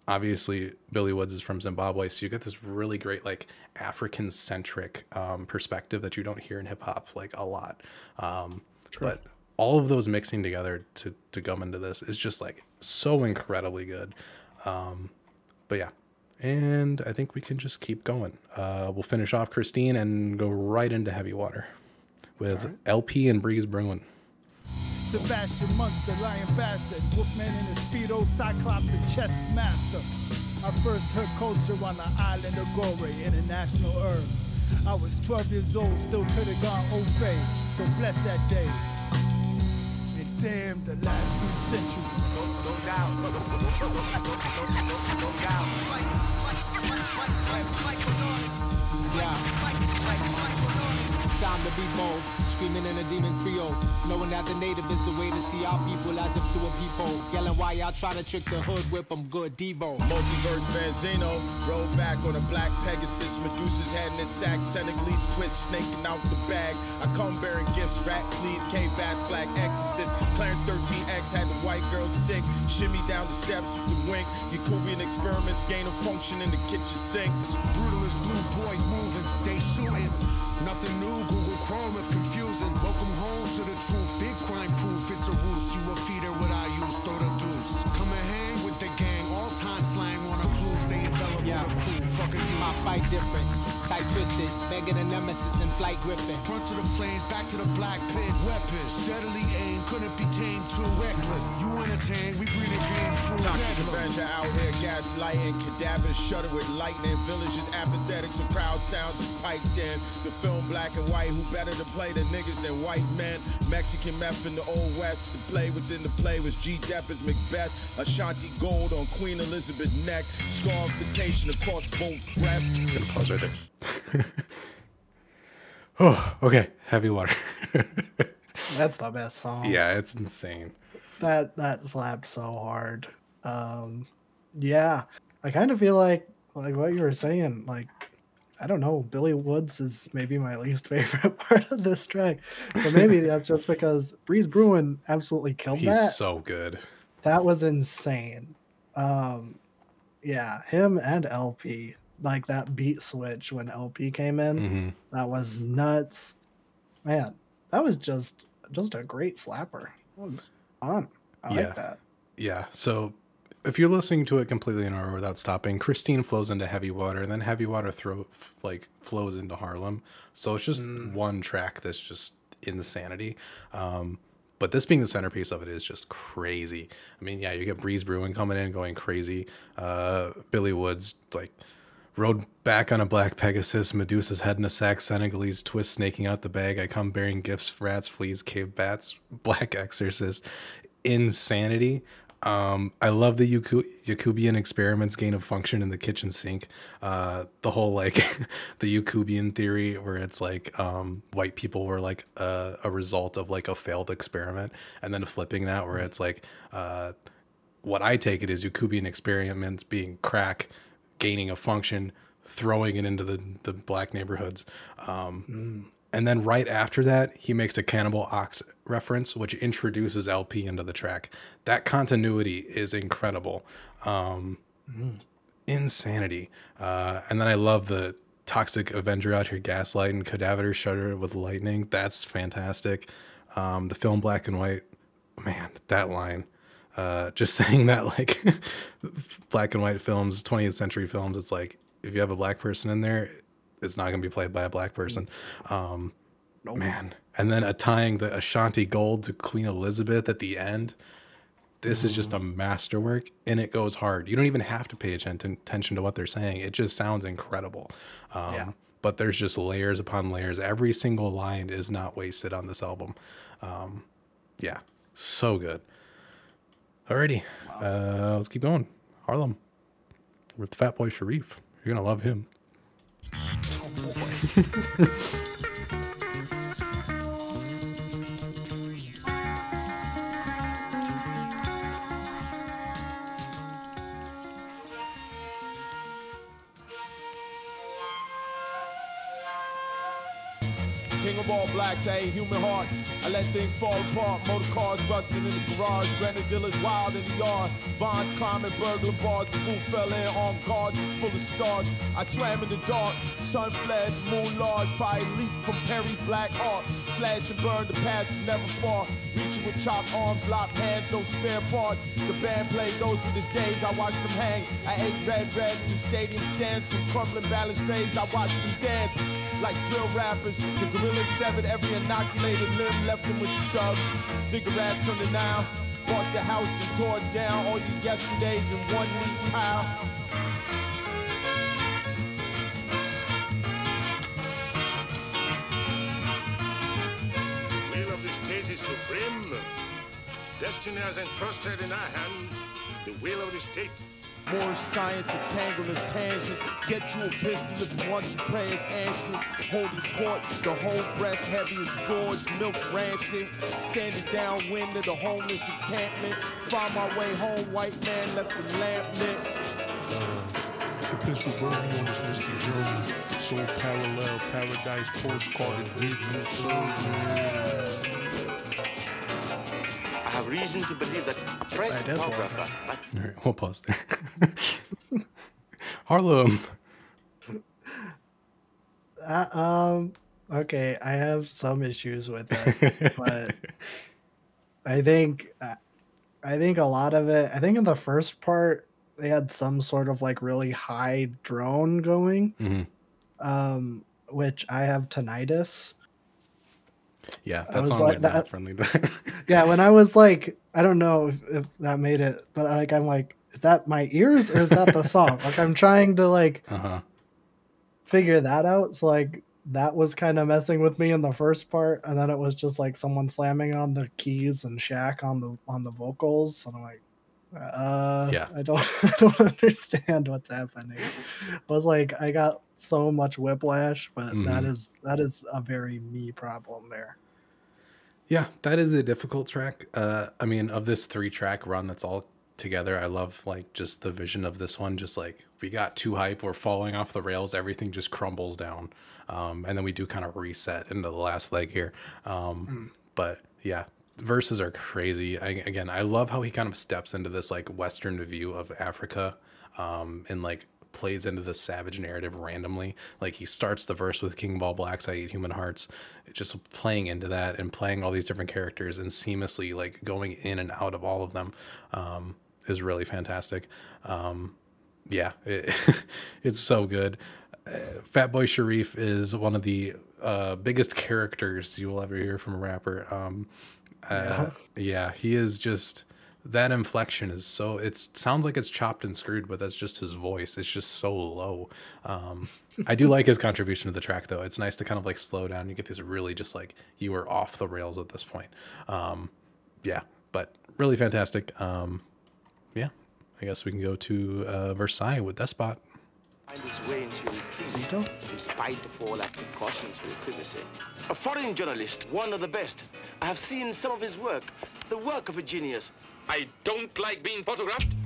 A: obviously Billy Woods is from Zimbabwe, so you get this really great like African centric perspective that you don't hear in hip hop like a lot. But all of those mixing together to come into this is just like so incredibly good. But yeah. And I think we can just keep going. We'll finish off Christine and go right into Heavy Water with LP and Breeze Brewing.
K: Sebastian Munster, Lion Bastard, Wolfman in a Speedo, Cyclops and Chest Master. I first heard culture on the island of Gore, international herb. I was 12 years old, still could have gone au fait, so bless that day. And damn the last 3 centuries. No doubt. No doubt.
L: Time to be bold, screaming in a demon Creole, knowing that the native is the way to see our people as if through a peephole, yelling why y'all try to trick the hood, whip them good Devo.
C: Multiverse Benzino, rolled back on a black Pegasus, Medusa's head in his sack, Senegalese twist snaking out the bag. I come bearing gifts, rat fleas, K-Bats, black exorcist, Clarence 13X had the white girl sick, shimmy down the steps with the wink, Yakubian experiments gain of function in the kitchen sink.
H: Brutalist blue boys moving, they shooting. Nothing new, Google Chrome is confusing. Welcome home to the truth, big crime proof, it's a ruse. You a feeder what I use, throw the deuce. Come and hang with the gang, all time slang on a cruise, say indelible the crew, fucking you.
L: My fight different, tight twisted, begging a nemesis in flight griffin.
H: Front to the flames, back to the black pit, weapons, steadily aim, couldn't be tamed, too reckless. You entertain, we bring the game true.
C: Toxic Avenger out here, gaslighting, cadavers shudder with lightning, villages apathetic, so crowd sounds is piped in. The film black and white, who better to play the niggas than white men? Mexican meth in the old west, the play within the play was G. Deppers, Macbeth, Ashanti Gold on Queen Elizabeth's neck, scarification across both breasts.
A: I'm gonna pause right there. Oh, okay, Heavy Water.
B: That's the best song.
A: Yeah, it's insane.
B: That slapped so hard. Yeah, I kind of feel like what you were saying, like, I don't know, Billy Woods is maybe my least favorite part of this track. But maybe that's just because Breeze Brewin absolutely killed that.
A: He's so good.
B: That was insane. Yeah, him and LP. Like that beat switch when LP came in, that was nuts. Man, that was just a great slapper. That was fun. I like that.
A: Yeah, so if you're listening to it completely in order without stopping, Christine flows into Heavy Water, and then Heavy Water flows into Harlem. So it's just one track that's just insanity. But this being the centerpiece of it is just crazy. I mean, yeah, you get Breeze Brewing coming in going crazy. Billy Woods like Rode back on a black Pegasus, Medusa's head in a sack, Senegalese twist snaking out the bag. I come bearing gifts, rats, fleas, cave bats, black exorcist. Insanity. I love the Yakubian experiments gain of function in the kitchen sink. The whole like the Yakubian theory where it's like white people were like a result of like a failed experiment, and then flipping that where it's like what I take it is Yakubian experiments being crack gaining a function, throwing it into the black neighborhoods. And then right after that, he makes a Cannibal Ox reference, which introduces LP into the track. That continuity is incredible. Insanity. And then I love the Toxic Avenger out here gaslighting, Cadaver Shudder with lightning. That's fantastic. The film Black and White, man, that line. Just saying that, like, black and white films, 20th century films, it's like, if you have a black person in there, it's not going to be played by a black person. Man. And then tying the Ashanti Gold to Queen Elizabeth at the end. This is just a masterwork, and it goes hard. You don't even have to pay attention to what they're saying. It just sounds incredible. But there's just layers upon layers. Every single line is not wasted on this album. Yeah, so good. Alrighty, let's keep going. Harlem with Fatboy Sharif. You're gonna love him.
E: King of all blacks, I ain't human hearts. I let things fall apart. Motor cars rusting in the garage. Grenadillas wild in the yard. Bonds climbing burglar bars. The roof fell in on guards. It's full of stars. I swam in the dark. Sun fled. Moon large. Fire leaped from Perry's black art. Slash and burn. The past is never far. Reaching with chopped arms, locked hands, no spare parts. The band played. Those were the days I watched them hang. I ate red in the stadium stands from crumbling balustrades. I watched them dance like drill rappers. The gorillas severed every inoculated limb, left them with stubs. Cigarettes on the now. Bought the house and tore it down. All your yesterdays in one neat pile.
M: The will of the state is supreme. Destiny has entrusted in our hands the will of the state.
E: More science and tangled tangents. Get you a pistol if you want your prayers answered. Holding court, the whole breast heavy as gourds, milk rancid. Standing downwind of the homeless encampment. Find my way home, white man left the lamp lit.
N: The pistol burned me on this misty journey. So parallel, paradise, postcarded vigils.
G: I have reason to believe that a press photographer.
A: All right, we'll pause there. Harlem.
B: Okay, I have some issues with it, but I think a lot of it. I think in the first part they had some sort of like really high drone going, which I have tinnitus.
A: Yeah, that song was not friendly.
B: Yeah, when I was like, I don't know if that made it, but like I'm like, is that my ears or is that the song? Like I'm trying to like figure that out. So like that was kind of messing with me in the first part, and then it was just like someone slamming on the keys and Shaq on the vocals, and I'm like, I don't understand what's happening. I was like, I got so much whiplash, but that is a very me problem there.
A: Yeah, that is a difficult track. I mean, of this 3-track run that's all together, I love like just the vision of this one. Just like we got too hype, we're falling off the rails, everything just crumbles down, and then we do kind of reset into the last leg here. But yeah, verses are crazy. I love how he kind of steps into this like Western view of Africa, and like plays into the savage narrative randomly. Like he starts the verse with King Ball Black's I Eat Human Hearts, just playing into that and playing all these different characters and seamlessly like going in and out of all of them is really fantastic. Yeah, it's so good. Fatboy Sharif is one of the biggest characters you will ever hear from a rapper. Yeah, he is just that inflection is so, it sounds like it's chopped and screwed, but that's just his voice. It's just so low. I do like his contribution to the track though. It's nice to kind of like slow down. You get this really just like you were off the rails at this point. Yeah, but really fantastic. Yeah, I guess we can go to Versailles with Despot.
G: Find his way into retreat, in spite of all our precautions for privacy. A foreign journalist, one of the best. I have seen some of his work, the work of a genius.
O: I don't like being photographed.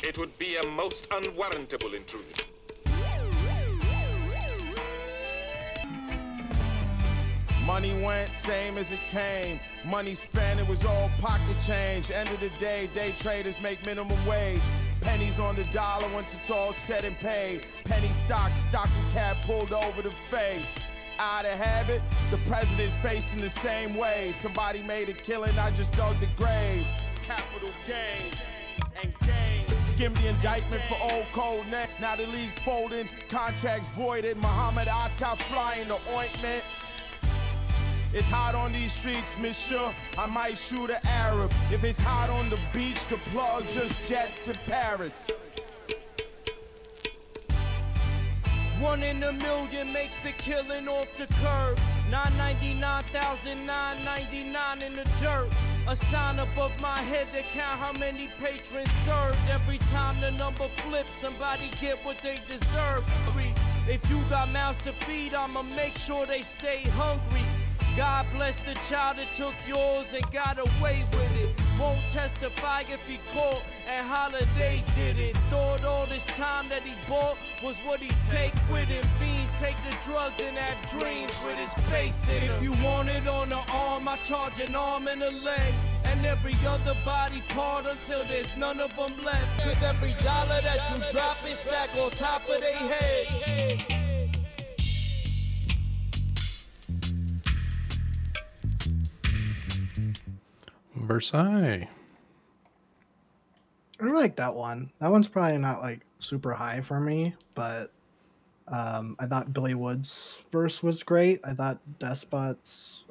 O: It would be a most unwarrantable intrusion.
P: Money went, same as it came. Money spent, it was all pocket change. End of the day traders make minimum wage. Pennies on the dollar once it's all said and paid. Penny stock, stocking cap pulled over the face. Out of habit, the president's facing the same way. Somebody made a killing, I just dug the grave. Capital gains and gains. Skim the indictment for old cold neck. Now the league folding, contracts voided. Muhammad Atta flying the ointment. It's hot on these streets, monsieur. I might shoot an Arab. If it's hot on the beach, the plug just jet to Paris.
I: 1 in a million makes a killing off the curb. 999,999 in the dirt. A sign above my head to count how many patrons served. Every time the number flips, somebody get what they deserve. If you got mouths to feed, I'ma make sure they stay hungry. God bless the child that took yours and got away with it. Won't testify if he caught and Holiday did it. Thought all this time that he bought was what he take with him. Fiends take the drugs and have dreams with his face in them. If you want it on the arm, I charge an arm and a leg. And every other body part until there's none of them left. Cause every dollar that you drop is stacked on top of their head.
A: Versailles.
B: I like that one. That one's probably not like super high for me, but I thought Billy Wood's verse was great. I thought Despot's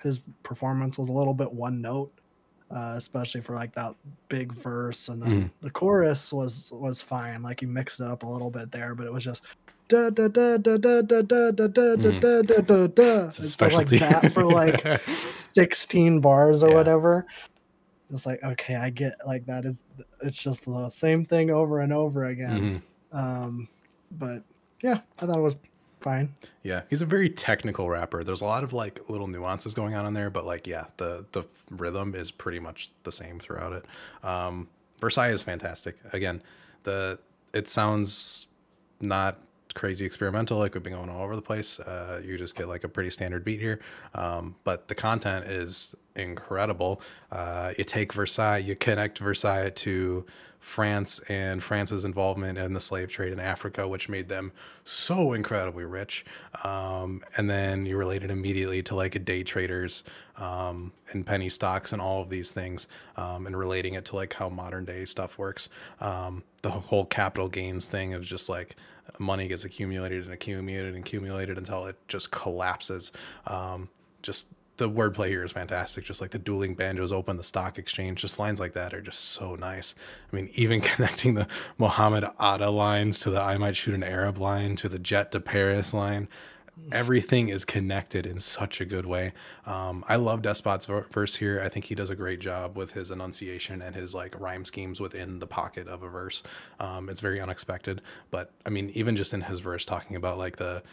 B: his performance was a little bit one note, especially for like that big verse, and then the chorus was fine. Like you mixed it up a little bit there, but it was just da da da da da da da da da da da da da da. It's like that for like 16 bars or whatever. It's like, okay, I get like that is, it's just the same thing over and over again. But yeah, I thought it was fine.
A: Yeah, he's a very technical rapper. There's a lot of like little nuances going on in there, but like, yeah, the rhythm is pretty much the same throughout it. Versailles is fantastic. Again, it sounds not crazy experimental, like we've been going all over the place. You just get like a pretty standard beat here, but the content is incredible. You take Versailles, you connect Versailles to France and France's involvement in the slave trade in Africa, which made them so incredibly rich, and then you relate it immediately to like day traders and penny stocks and all of these things, and relating it to like how modern day stuff works. The whole capital gains thing of just like money gets accumulated and accumulated and accumulated until it just collapses. Just the wordplay here is fantastic. Just like the dueling banjos open the stock exchange, just lines like that are just so nice. I mean, even connecting the Muhammad Atta lines to the I might shoot an Arab line to the jet to Paris line. Everything is connected in such a good way. I love Despot's verse here. I think he does a great job with his enunciation and his like rhyme schemes within the pocket of a verse. It's very unexpected, but I mean, even just in his verse talking about like the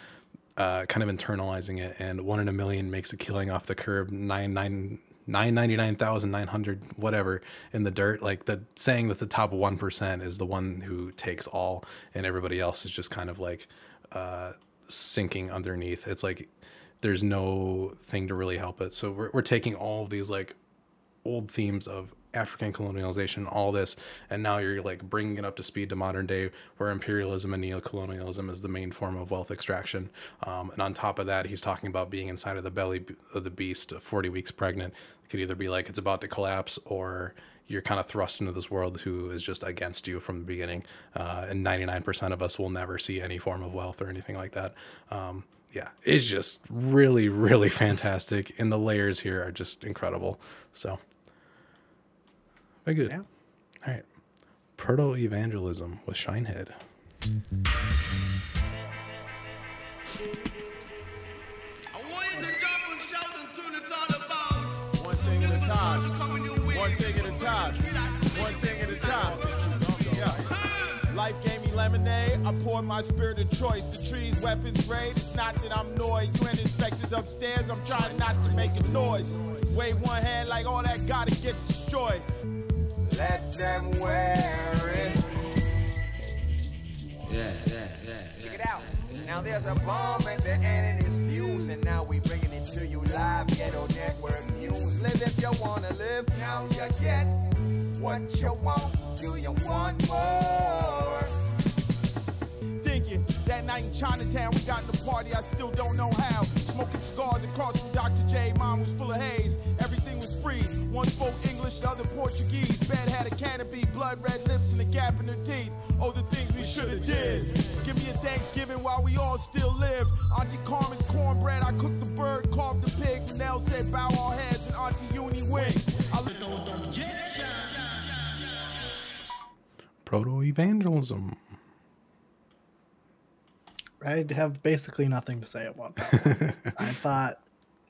A: kind of internalizing it, and 1 in a million makes a killing off the curb, 999,900 whatever in the dirt, like the saying that the top 1% is the one who takes all and everybody else is just kind of like sinking underneath. It's like there's no thing to really help it. So we're taking all of these like old themes of African colonialization, all this, and now you're like bringing it up to speed to modern day, where imperialism and neocolonialism is the main form of wealth extraction. And on top of that, he's talking about being inside of the belly of the beast, 40 weeks pregnant. It could either be like it's about to collapse, or you're kind of thrust into this world who is just against you from the beginning. And 99% of us will never see any form of wealth or anything like that. Yeah, it's just really, really fantastic. And the layers here are just incredible. So Very good.
B: Yeah.
A: All right. Proto-evangelism with Shinehead.
P: One thing at a time. One thing at a time. One thing at a time. Yeah. Life gave me lemonade. I poured my spirit of choice. The trees, weapons, raid. It's not that I'm annoyed. You and inspectors upstairs. I'm trying not to make a noise. Wave one hand like all that gotta get destroyed.
Q: Let them wear it.
R: Yeah.
Q: Check it out. Now there's a bomb at the end and it's fused, and now we bringing it to you live. Ghetto Network News. Live if you wanna live. Now you get what you want. Do you want more?
P: Thinking that night in Chinatown, we got in the party, I still don't know how. Smoking cigars across from Dr. J, mine was full of haze. Everything was free. One spoke English, the other Portuguese. Bed had a canopy, blood red lips and a gap in her teeth. Oh, the things we should have did. Give me a Thanksgiving while we all still live. Auntie Carmen's cornbread, I cooked the bird, carved the pig. Renell said bow our heads and Auntie Uni wing.
A: Proto-evangelism.
B: I have basically nothing to say about that one. I thought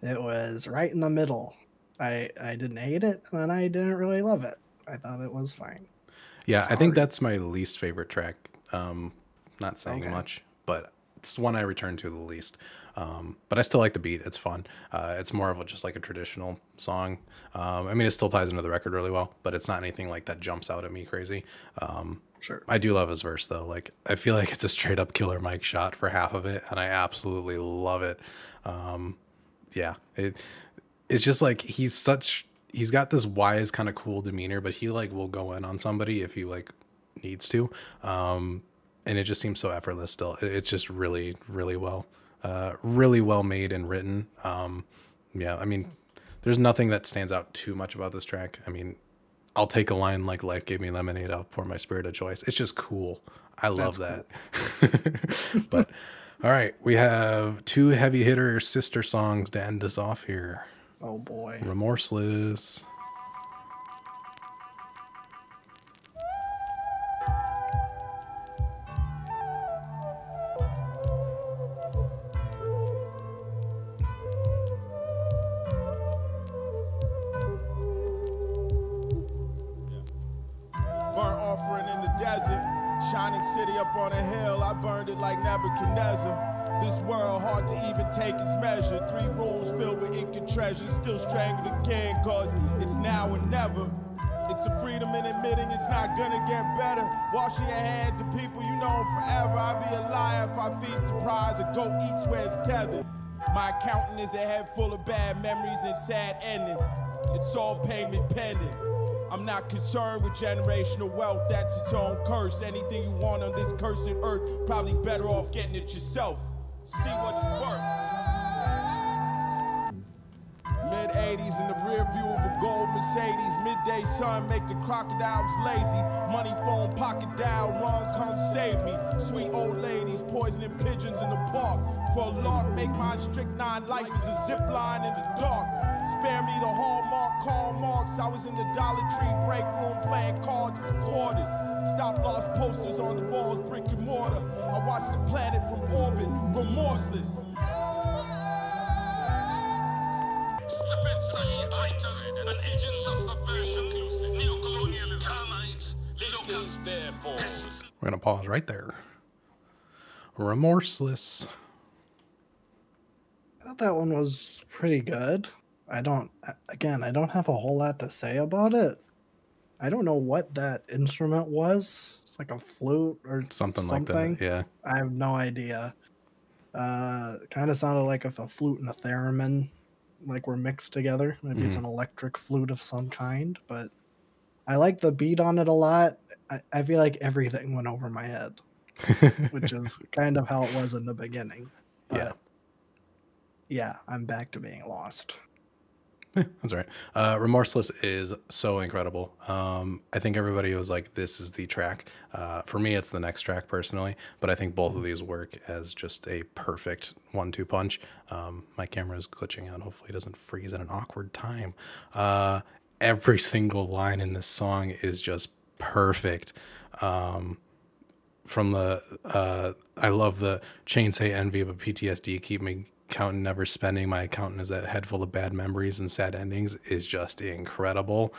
B: it was right in the middle. I didn't hate it, and I didn't really love it. I thought it was fine.
A: Yeah, I think that's my least favorite track. Not saying much, but it's the one I return to the least. But I still like the beat. It's fun. It's more of just like a traditional song. I mean, it still ties into the record really well, but it's not anything like that jumps out at me crazy.
B: Sure.
A: I do love his verse though. Like, I feel like it's a straight up Killer Mike shot for half of it, and I absolutely love it. Yeah, it's just like he's got this wise kind of cool demeanor, but he like will go in on somebody if he like needs to. And it just seems so effortless still. It's just really, really well made and written. Yeah, I mean, there's nothing that stands out too much about this track. I mean, I'll take a line like "Life gave me lemonade, I'll pour my spirit of choice." It's just cool. I love that. Cool. But all right, we have two heavy hitter sister songs to end us off here.
B: Oh boy.
A: Remorseless.
P: Burnt offering in the desert, shining city up on a hill. I burned it like Nebuchadnezzar. This world hard to even take its measure. 3 rooms filled with ink and treasure. Still strangle the king, cause it's now or never. It's a freedom in admitting it's not gonna get better. Washing your hands of people you know forever. I'd be a liar if I feed surprise or go eats where it's tethered. My accountant is a head full of bad memories and sad endings. It's all payment pending. I'm not concerned with generational wealth, that's its own curse. Anything you want on this cursed earth, probably better off getting it yourself. See what's worth. Mid-80s in the rear view of a gold Mercedes. Midday sun make the crocodiles lazy. Money phone pocket dial, Ron come save me. Sweet old ladies poisoning pigeons in the park. For a lark, make mine strychnine. Life is a zip line in the dark. Spare me the Hallmark Karl Marx. I was in the Dollar Tree break room playing cards for quarters. Stop loss posters on the walls, brick and mortar. I watched the planet from orbit, remorseless.
A: We're gonna pause right there. Remorseless.
B: I thought that one was pretty good. I don't have a whole lot to say about it. I don't know what that instrument was. It's like a flute or
A: something. Like that, yeah.
B: I have no idea. Kind of sounded like if a flute and a theremin like were mixed together. Maybe it's an electric flute of some kind, but I like the beat on it a lot. I feel like everything went over my head, which is kind of how it was in the beginning. But yeah, I'm back to being lost.
A: Yeah, that's right. Remorseless is so incredible. I think everybody was like, this is the track. For me, it's the next track personally, but I think both of these work as just a perfect 1-2 punch. My camera is glitching out. Hopefully it doesn't freeze at an awkward time. every single line in this song is just perfect. From the I love the chain say envy but PTSD keep me counting never spending my accountant is a head full of bad memories and sad endings is just incredible.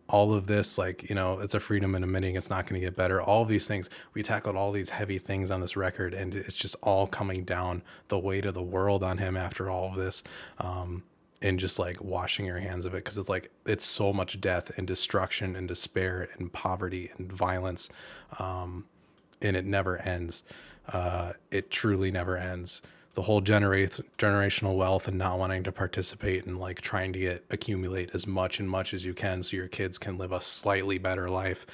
A: All of this, like, you know, it's a freedom in admitting it's not going to get better. All of these things, we tackled all these heavy things on this record, and it's just all coming down, the weight of the world on him after all of this, and just like washing your hands of it, because it's like it's so much death and destruction and despair and poverty and violence, and it never ends. It truly never ends. The whole generational wealth and not wanting to participate and like trying to accumulate as much as you can so your kids can live a slightly better life.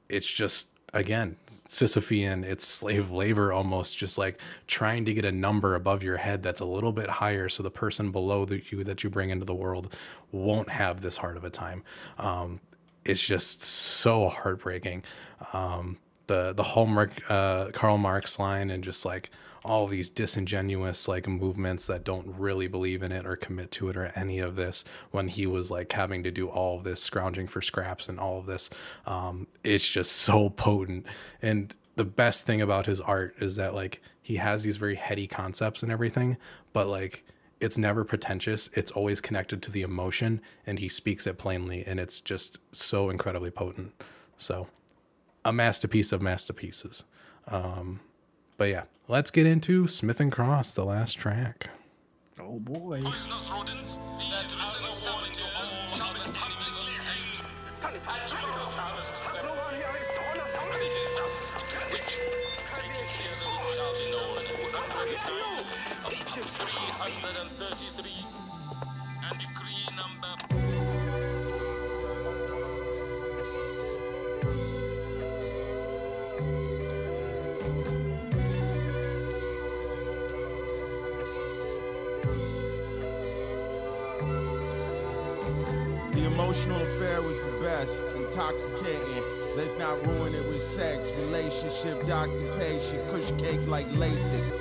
A: It's just, again, Sisyphean, it's slave labor almost, just like trying to get a number above your head that's a little bit higher so the person below you that you bring into the world won't have this hard of a time. It's just so heartbreaking. The Hallmark Karl Marx line, and just like all these disingenuous like movements that don't really believe in it or commit to it or any of this, when he was like having to do all of this scrounging for scraps and all of this. It's just so potent. And the best thing about his art is that like he has these very heady concepts and everything, but like it's never pretentious. It's always connected to the emotion, and he speaks it plainly, and it's just so incredibly potent. So a masterpiece of masterpieces. But yeah, let's get into Smith and Cross, the last track.
B: Oh boy.
P: The emotional affair was the best, intoxicating. Let's not ruin it with sex, relationship, occupation, kush cake like LASIK.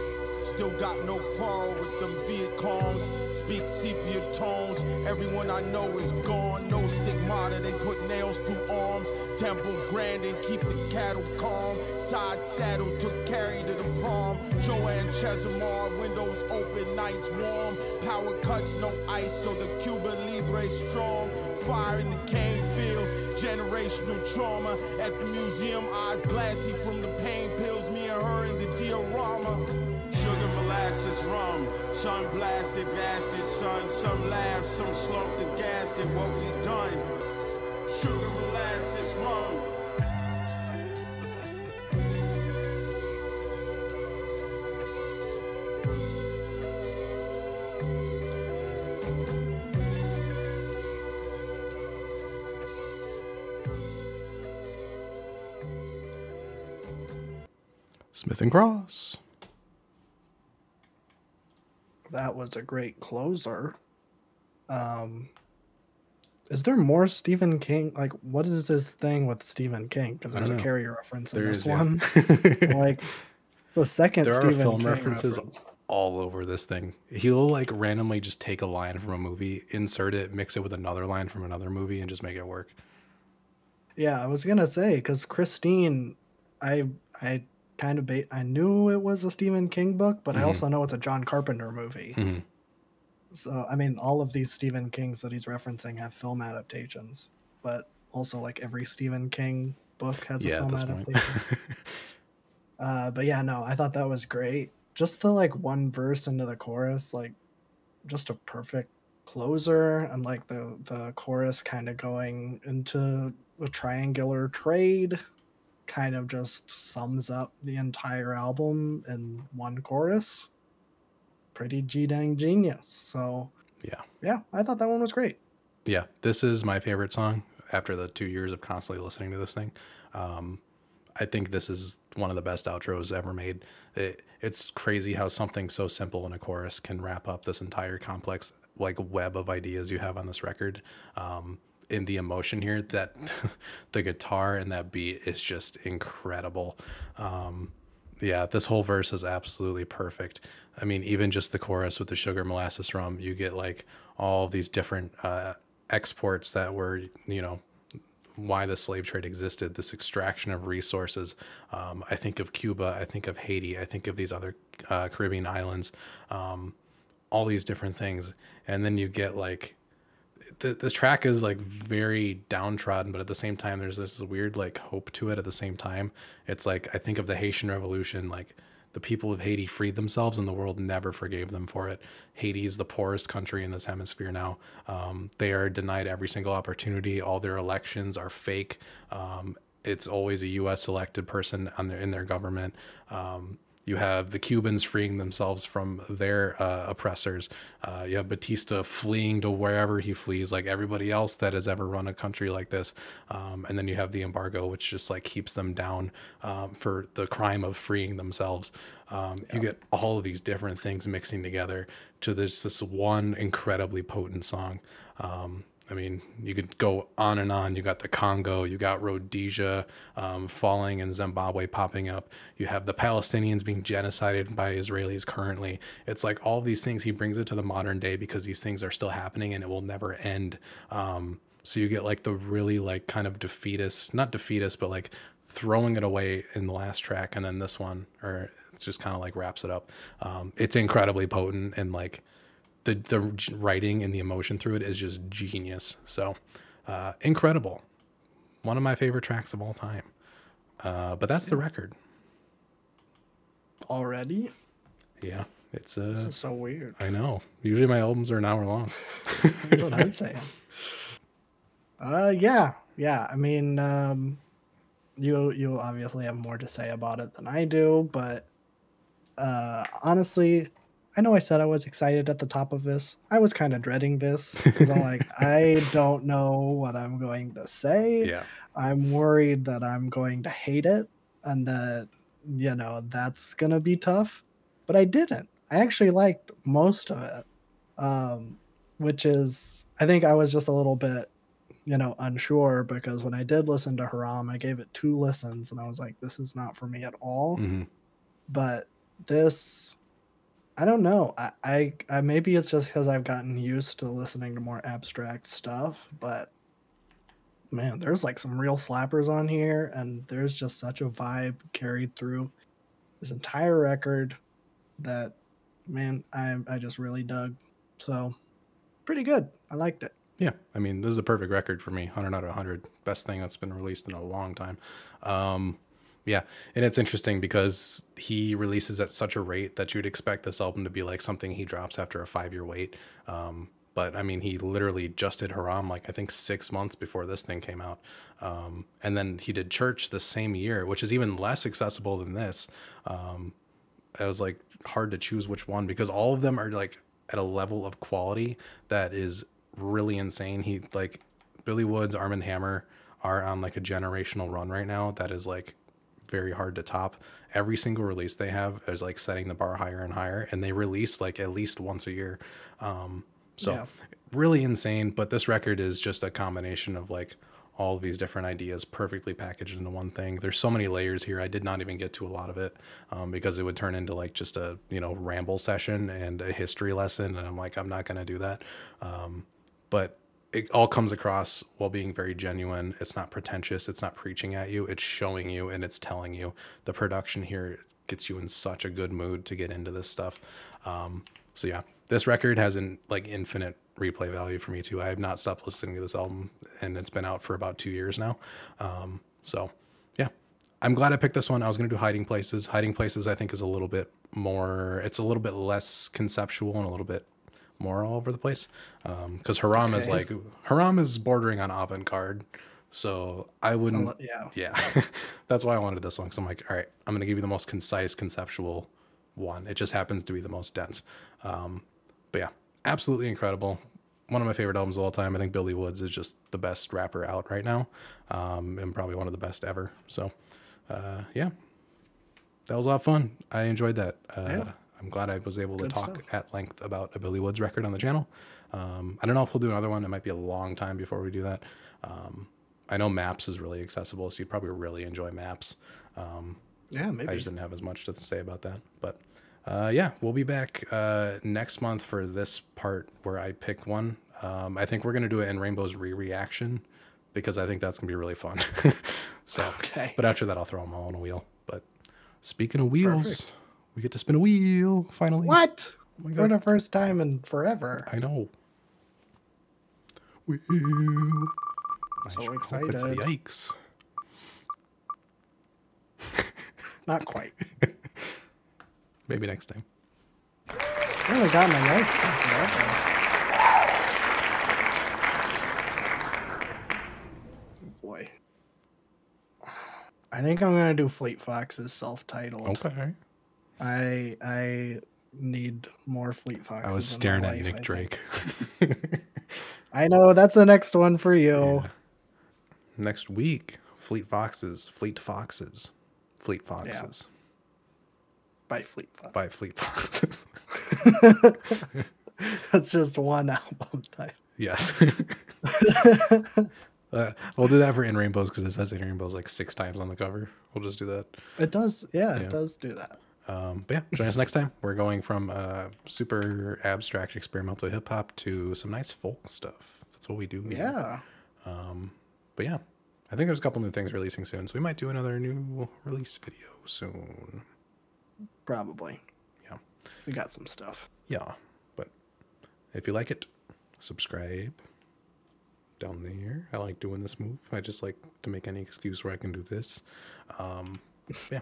P: Still got no quarrel with them Viet Congs, speak sepia tones. Everyone I know is gone, no stigmata, they put nails through arms. Temple grand and keep the cattle calm. Side saddle took Carrie to the prom. Joanne Chesimard, windows open, nights warm. Power cuts, no ice, so the Cuba Libre strong. Fire in the cane fields, generational trauma. At the museum, eyes glassy from the pain pills. Me and her in the diorama. Sugar, molasses, rum, sun blasted, bastard son. Some laughed, some slumped and gassed at what we done. Sugar, molasses, rum.
A: Smith and Cross.
B: That was a great closer. Is there more Stephen King? Like, what is this thing with Stephen King? Because there's a Carrier reference in this one. Like, it's the second
A: there
B: Stephen
A: are film
B: King
A: references all over this thing. He'll like randomly just take a line from a movie, insert it, mix it with another line from another movie, and just make it work.
B: Yeah, I was gonna say, because Christine, I kind of I knew it was a Stephen King book, but I also know it's a John Carpenter movie. So I mean, all of these Stephen Kings that he's referencing have film adaptations, but also like every Stephen King book has a film adaptation. But yeah, no, I thought that was great. Just the like one verse into the chorus, like just a perfect closer, and like the chorus kind of going into a triangular trade kind of just sums up the entire album in one chorus. Pretty G-dang genius. So yeah, I thought that one was great.
A: Yeah, this is my favorite song after the 2 years of constantly listening to this thing. I think this is one of the best outros ever made. It's crazy how something so simple in a chorus can wrap up this entire complex like web of ideas you have on this record. In the emotion here, that the guitar and that beat is just incredible. Yeah, this whole verse is absolutely perfect. I mean, even just the chorus with the sugar molasses rum, you get like all of these different exports that were, you know, why the slave trade existed, this extraction of resources. I think of Cuba, I think of Haiti, I think of these other Caribbean islands, all these different things. And then you get like, this track is like very downtrodden, but at the same time, there's this weird like hope to it at the same time. It's like, I think of the Haitian Revolution, like the people of Haiti freed themselves and the world never forgave them for it. Haiti is the poorest country in this hemisphere now. They are denied every single opportunity. All their elections are fake. It's always a U.S. elected person in their government. You have the Cubans freeing themselves from their oppressors. You have Batista fleeing to wherever he flees, like everybody else that has ever run a country like this. And then you have the embargo, which just like keeps them down for the crime of freeing themselves. You get all of these different things mixing together to this one incredibly potent song. I mean, you could go on and on. You got the Congo, you got Rhodesia falling and Zimbabwe popping up. You have the Palestinians being genocided by Israelis currently. It's like all these things, he brings it to the modern day because these things are still happening and it will never end. So you get like the really like kind of defeatist, not defeatist, but like throwing it away in the last track. And then this one, or it just kind of like wraps it up. It's incredibly potent and like, the writing and the emotion through it is just genius. So incredible. One of my favorite tracks of all time. But that's the record.
B: Already?
A: Yeah. It's
B: this is so weird.
A: I know. Usually my albums are an hour long.
B: That's what I'm saying. Yeah. I mean, you obviously have more to say about it than I do, but honestly, I know I said I was excited at the top of this. I was kind of dreading this because I'm like, I don't know what I'm going to say.
A: Yeah.
B: I'm worried that I'm going to hate it and that, you know, that's going to be tough. But I didn't. I actually liked most of it, which is, I think I was just a little bit, you know, unsure because when I did listen to Haram, I gave it 2 listens and I was like, this is not for me at all.
A: Mm-hmm.
B: But this... I don't know. I maybe it's just because I've gotten used to listening to more abstract stuff, but man, there's like some real slappers on here, and there's just such a vibe carried through this entire record that, man, I just really dug. So pretty good. I liked it.
A: Yeah, I mean, this is a perfect record for me. 100 out of 100. Best thing that's been released in a long time. Yeah, and it's interesting because he releases at such a rate that you'd expect this album to be like something he drops after a 5-year wait. But I mean, he literally just did Haram, like I think 6 months before this thing came out. And then he did Church the same year, which is even less accessible than this. It was like hard to choose which one because all of them are like at a level of quality that is really insane. He like Billy Woods, Arm & Hammer are on like a generational run right now that is like very hard to top. Every single release they have is like setting the bar higher and higher, and they release like at least once a year. Really insane. But this record is just a combination of like all of these different ideas perfectly packaged into one thing. There's so many layers here. I did not even get to a lot of it because it would turn into like just a, you know, ramble session and a history lesson, and I'm like, I'm not gonna do that. But it all comes across while being very genuine. It's not pretentious. It's not preaching at you. It's showing you and it's telling you. The production here gets you in such a good mood to get into this stuff. So yeah, this record has an like infinite replay value for me too. I have not stopped listening to this album, and it's been out for about 2 years now. So yeah, I'm glad I picked this one. I was going to do Hiding Places. Hiding Places, I think, is a little bit more, it's a little bit less conceptual and a little bit more all over the place, because Haram is like, Haram is bordering on avant-garde, so I wouldn't yeah that's why I wanted this one, because I'm like, all right, I'm gonna give you the most concise conceptual one. It just happens to be the most dense. But yeah, absolutely incredible. One of my favorite albums of all time. I think Billy Woods is just the best rapper out right now, and probably one of the best ever. So yeah, that was a lot of fun. I enjoyed that. I'm glad I was able to talk at length about a Billy Woods record on the channel. I don't know if we'll do another one. It might be a long time before we do that. I know Maps is really accessible, so you'd probably really enjoy Maps.
B: Yeah, maybe.
A: I just didn't have as much to say about that. But yeah, we'll be back next month for this part where I pick one. I think we're going to do it in Rainbow's reaction because I think that's going to be really fun. So,
B: okay.
A: But after that, I'll throw them all on a wheel. But speaking of wheels,
B: Perfect.
A: we get to spin a wheel finally.
B: What?
A: Oh my
B: For
A: God.
B: the first time in forever.
A: I know. Wheel.
B: So excited.
A: Yikes.
B: Not quite.
A: Maybe next time.
B: I haven't gotten a yikes in forever. Boy. I think I'm gonna do Fleet Foxes self-titled.
A: Okay.
B: I need more Fleet Foxes.
A: I was staring at Nick Drake.
B: I know, that's the next one for you.
A: Yeah. Next week, Fleet Foxes. Fleet Foxes. Fleet Foxes.
B: Yeah. By Fleet Foxes.
A: By Fleet Foxes.
B: That's just one album title.
A: Yes. We'll do that for In Rainbows because it says In Rainbows like 6 times on the cover. We'll just do that.
B: It does. Yeah, it does do that.
A: But yeah, join us next time. We're going from super abstract experimental hip hop to some nice folk stuff. That's what we do here.
B: Yeah.
A: But yeah, I think there's a couple new things releasing soon, so we might do another new release video soon.
B: Probably.
A: Yeah.
B: We got some stuff.
A: Yeah. But if you like it, subscribe down there. I like doing this move. I just like to make any excuse where I can do this. Yeah.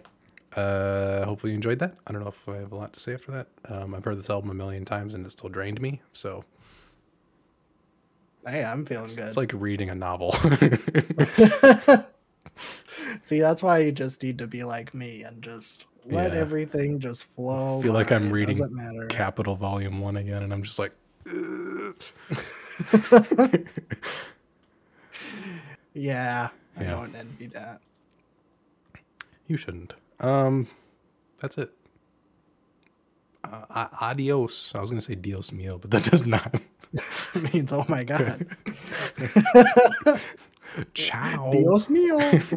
A: Hopefully you enjoyed that. I don't know if I have a lot to say after that. I've heard this album a million times and it still drained me. So
B: hey, I'm feeling good.
A: It's like reading a novel.
B: See, that's why you just need to be like me and just let everything just flow.
A: I feel like I'm reading
B: Doesn't matter.
A: Capital Volume 1 again, and I'm just like,
B: yeah, I don't envy that.
A: You shouldn't. That's it. Adios. I was gonna say Dios mío, but that does not.
B: It means oh my God.
A: Ciao.
B: Dios mío.